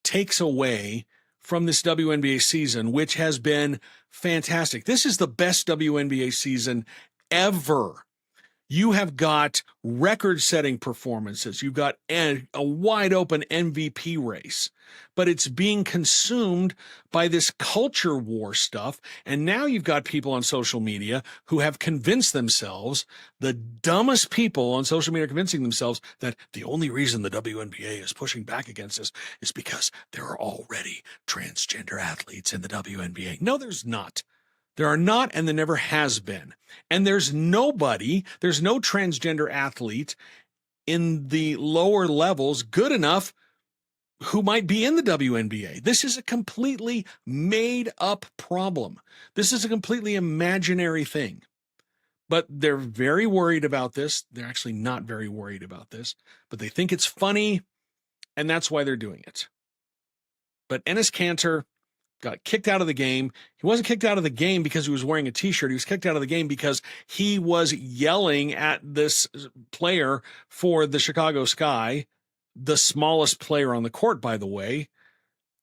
takes away from this WNBA season, which has been fantastic. This is the best WNBA season ever. You have got record-setting performances. You've got a wide-open MVP race, but it's being consumed by this culture war stuff. And now you've got people on social media who have convinced themselves, the dumbest people on social media convincing themselves that the only reason the WNBA is pushing back against this is because there are already transgender athletes in the WNBA. No, there's not. There are not, and there never has been. And there's no transgender athlete in the lower levels good enough who might be in the WNBA. This is a completely made up problem. This is a completely imaginary thing. But they're very worried about this. They're actually not very worried about this, but they think it's funny, and that's why they're doing it. But Enes Kanter got kicked out of the game. He wasn't kicked out of the game because he was wearing a t-shirt. He was kicked out of the game because he was yelling at this player for the Chicago Sky, the smallest player on the court, by the way,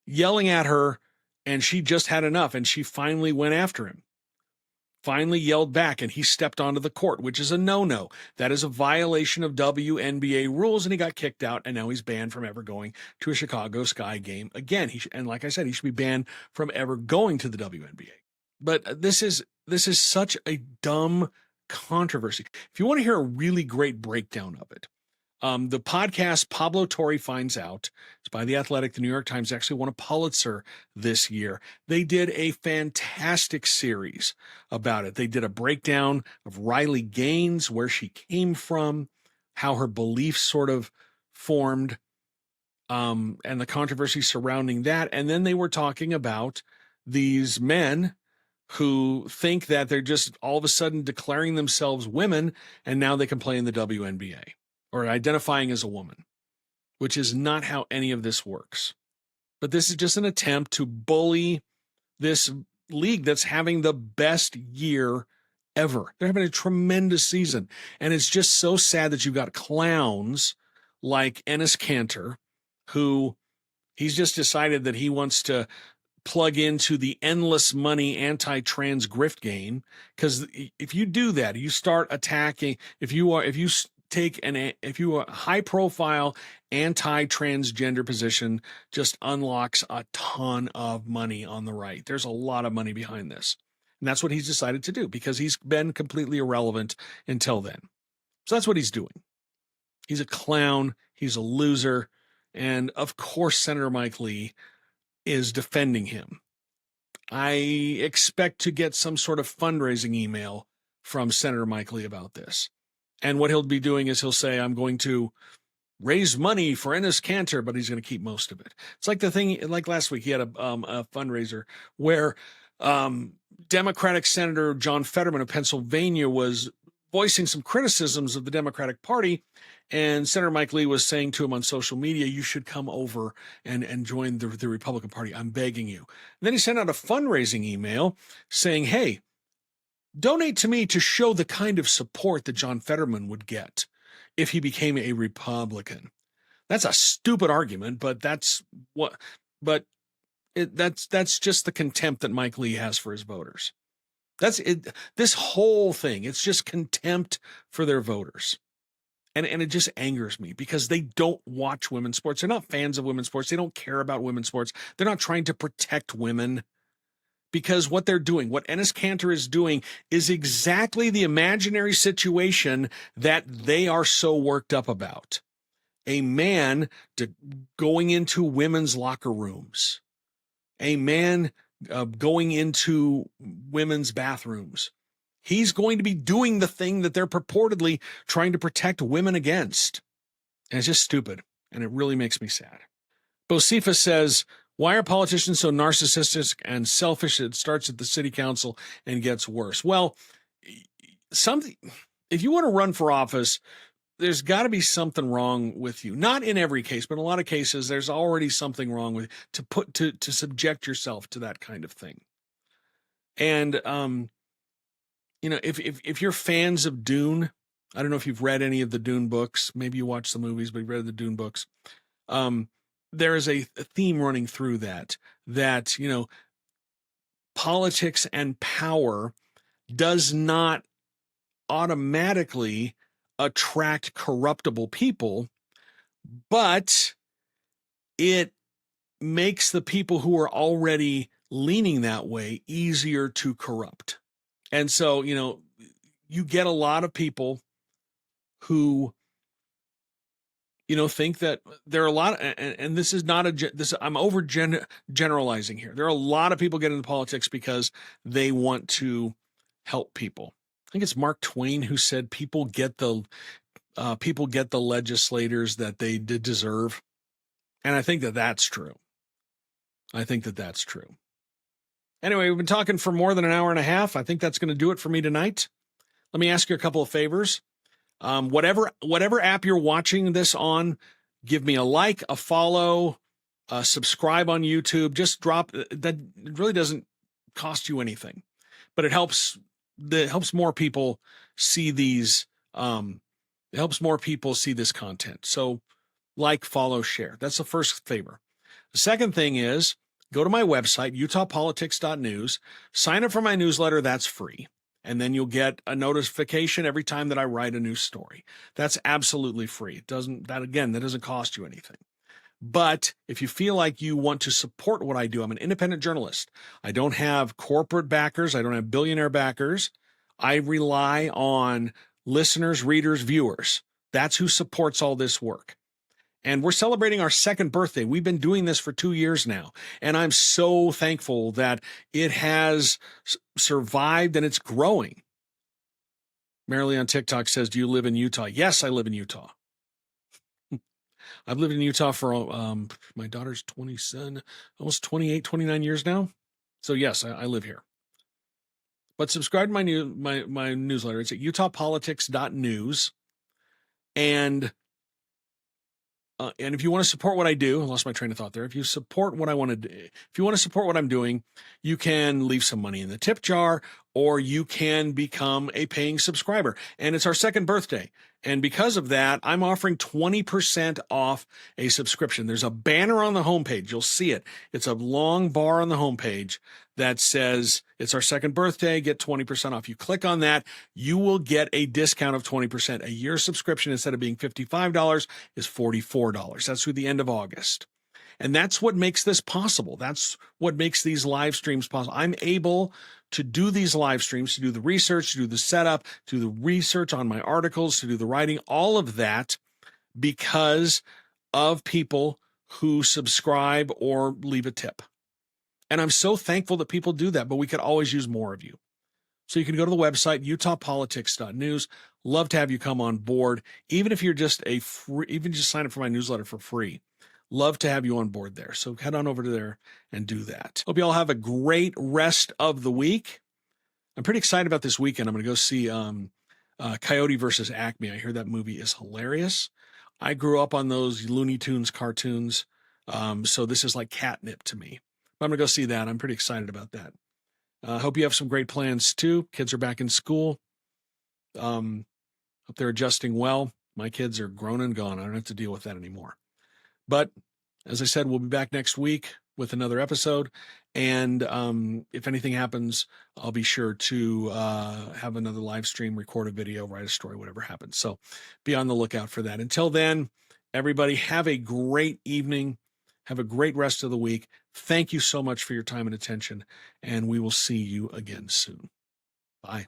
yelling at her, and she just had enough, and she finally went after him. Finally yelled back, and he stepped onto the court, which is a no-no. That is a violation of WNBA rules, and he got kicked out, and now he's banned from ever going to a Chicago Sky game again. And like I said, he should be banned from ever going to the WNBA. But this is such a dumb controversy. If you want to hear a really great breakdown of it, the podcast Pablo Torre Finds Out, it's by The Athletic. The New York Times actually won a Pulitzer this year. They did a fantastic series about it. They did a breakdown of Riley Gaines, where she came from, how her beliefs sort of formed, and the controversy surrounding that. And then they were talking about these men who think that they're just all of a sudden declaring themselves women, and now they can play in the WNBA. Or identifying as a woman, which is not how any of this works. But this is just an attempt to bully this league that's having the best year ever. They're having a tremendous season. And it's just so sad that you've got clowns like Enes Kanter, who he's just decided that he wants to plug into the endless money anti-trans grift game. Because if you do that, you start attacking, if you are a high profile anti-transgender position, just unlocks a ton of money on the right. There's a lot of money behind this. And that's what he's decided to do because he's been completely irrelevant until then. So that's what he's doing. He's a clown. He's a loser. And of course, Senator Mike Lee is defending him. I expect to get some sort of fundraising email from Senator Mike Lee about this. And what he'll be doing is he'll say, I'm going to raise money for Enes Kanter, but he's going to keep most of it. It's like the thing, like last week, he had a fundraiser where Democratic Senator John Fetterman of Pennsylvania was voicing some criticisms of the Democratic Party. And Senator Mike Lee was saying to him on social media, you should come over and join the Republican Party. I'm begging you. And then he sent out a fundraising email saying, hey, donate to me to show the kind of support that John Fetterman would get if he became a Republican. That's a stupid argument, but that's just the contempt that Mike Lee has for his voters. That's it. This whole thing, it's just contempt for their voters. And it just angers me because they don't watch women's sports. They're not fans of women's sports. They don't care about women's sports. They're not trying to protect women. Because what they're doing, what Enes Kanter is doing, is exactly the imaginary situation that they are so worked up about. A man going into women's locker rooms. A man going into women's bathrooms. He's going to be doing the thing that they're purportedly trying to protect women against. And it's just stupid. And it really makes me sad. Bocephus says, why are politicians so narcissistic and selfish? It starts at the city council and gets worse. Well, if you want to run for office, there's got to be something wrong with you. Not in every case, but in a lot of cases, there's already something wrong with to subject yourself to that kind of thing. And if you're fans of Dune, I don't know if you've read any of the Dune books. Maybe you watched the movies, but you've read the Dune books. There is a theme running through that politics and power does not automatically attract corruptible people, but it makes the people who are already leaning that way easier to corrupt. And so, you get a lot of people who, think that there are a lot, and this is not I'm over generalizing here. There are a lot of people get into politics because they want to help people. I think it's Mark Twain who said people get the legislators that they did deserve. And I think that that's true. Anyway, we've been talking for more than an hour and a half. I think that's going to do it for me tonight. Let me ask you a couple of favors. Whatever app you're watching this on, give me a like, a follow, subscribe on YouTube. Just drop that. It really doesn't cost you anything, but it helps more people see these. It helps more people see this content. So like, follow, share. That's the first favor. The second thing is go to my website, utahpolitics.news, sign up for my newsletter. That's free. And then you'll get a notification every time that I write a new story. That's absolutely free. That doesn't cost you anything. But if you feel like you want to support what I do, I'm an independent journalist. I don't have corporate backers. I don't have billionaire backers. I rely on listeners, readers, viewers. That's who supports all this work. And we're celebrating our second birthday. We've been doing this for 2 years now. And I'm so thankful that it has survived and it's growing. Marilee on TikTok says, do you live in Utah? Yes, I live in Utah. I've lived in Utah for, my daughter's 27, almost 28, 29 years now. So yes, I live here. But subscribe to my newsletter. It's at utahpolitics.news. And if you want to support what I do, I lost my train of thought there. If you support what I want to do, if you want to support what I'm doing, you can leave some money in the tip jar, or you can become a paying subscriber. And it's our second birthday. And because of that, I'm offering 20% off a subscription. There's a banner on the homepage. You'll see it. It's a long bar on the homepage that says it's our second birthday, get 20% off. You click on that, you will get a discount of 20%. A year subscription, instead of being $55, is $44. That's through the end of August. And that's what makes this possible. That's what makes these live streams possible. I'm able to do these live streams, to do the research, to do the setup, to do the research on my articles, to do the writing, all of that because of people who subscribe or leave a tip. And I'm so thankful that people do that, but we could always use more of you. So you can go to the website, utahpolitics.news. Love to have you come on board. Even if you're just even just sign up for my newsletter for free. Love to have you on board there. So head on over to there and do that. Hope you all have a great rest of the week. I'm pretty excited about this weekend. I'm going to go see Coyote versus Acme. I hear that movie is hilarious. I grew up on those Looney Tunes cartoons. So this is like catnip to me. But I'm going to go see that. I'm pretty excited about that. Hope you have some great plans too. Kids are back in school. Hope they're adjusting well. My kids are grown and gone. I don't have to deal with that anymore. But as I said, we'll be back next week with another episode. And if anything happens, I'll be sure to have another live stream, record a video, write a story, whatever happens. So be on the lookout for that. Until then, everybody have a great evening. Have a great rest of the week. Thank you so much for your time and attention. And we will see you again soon. Bye.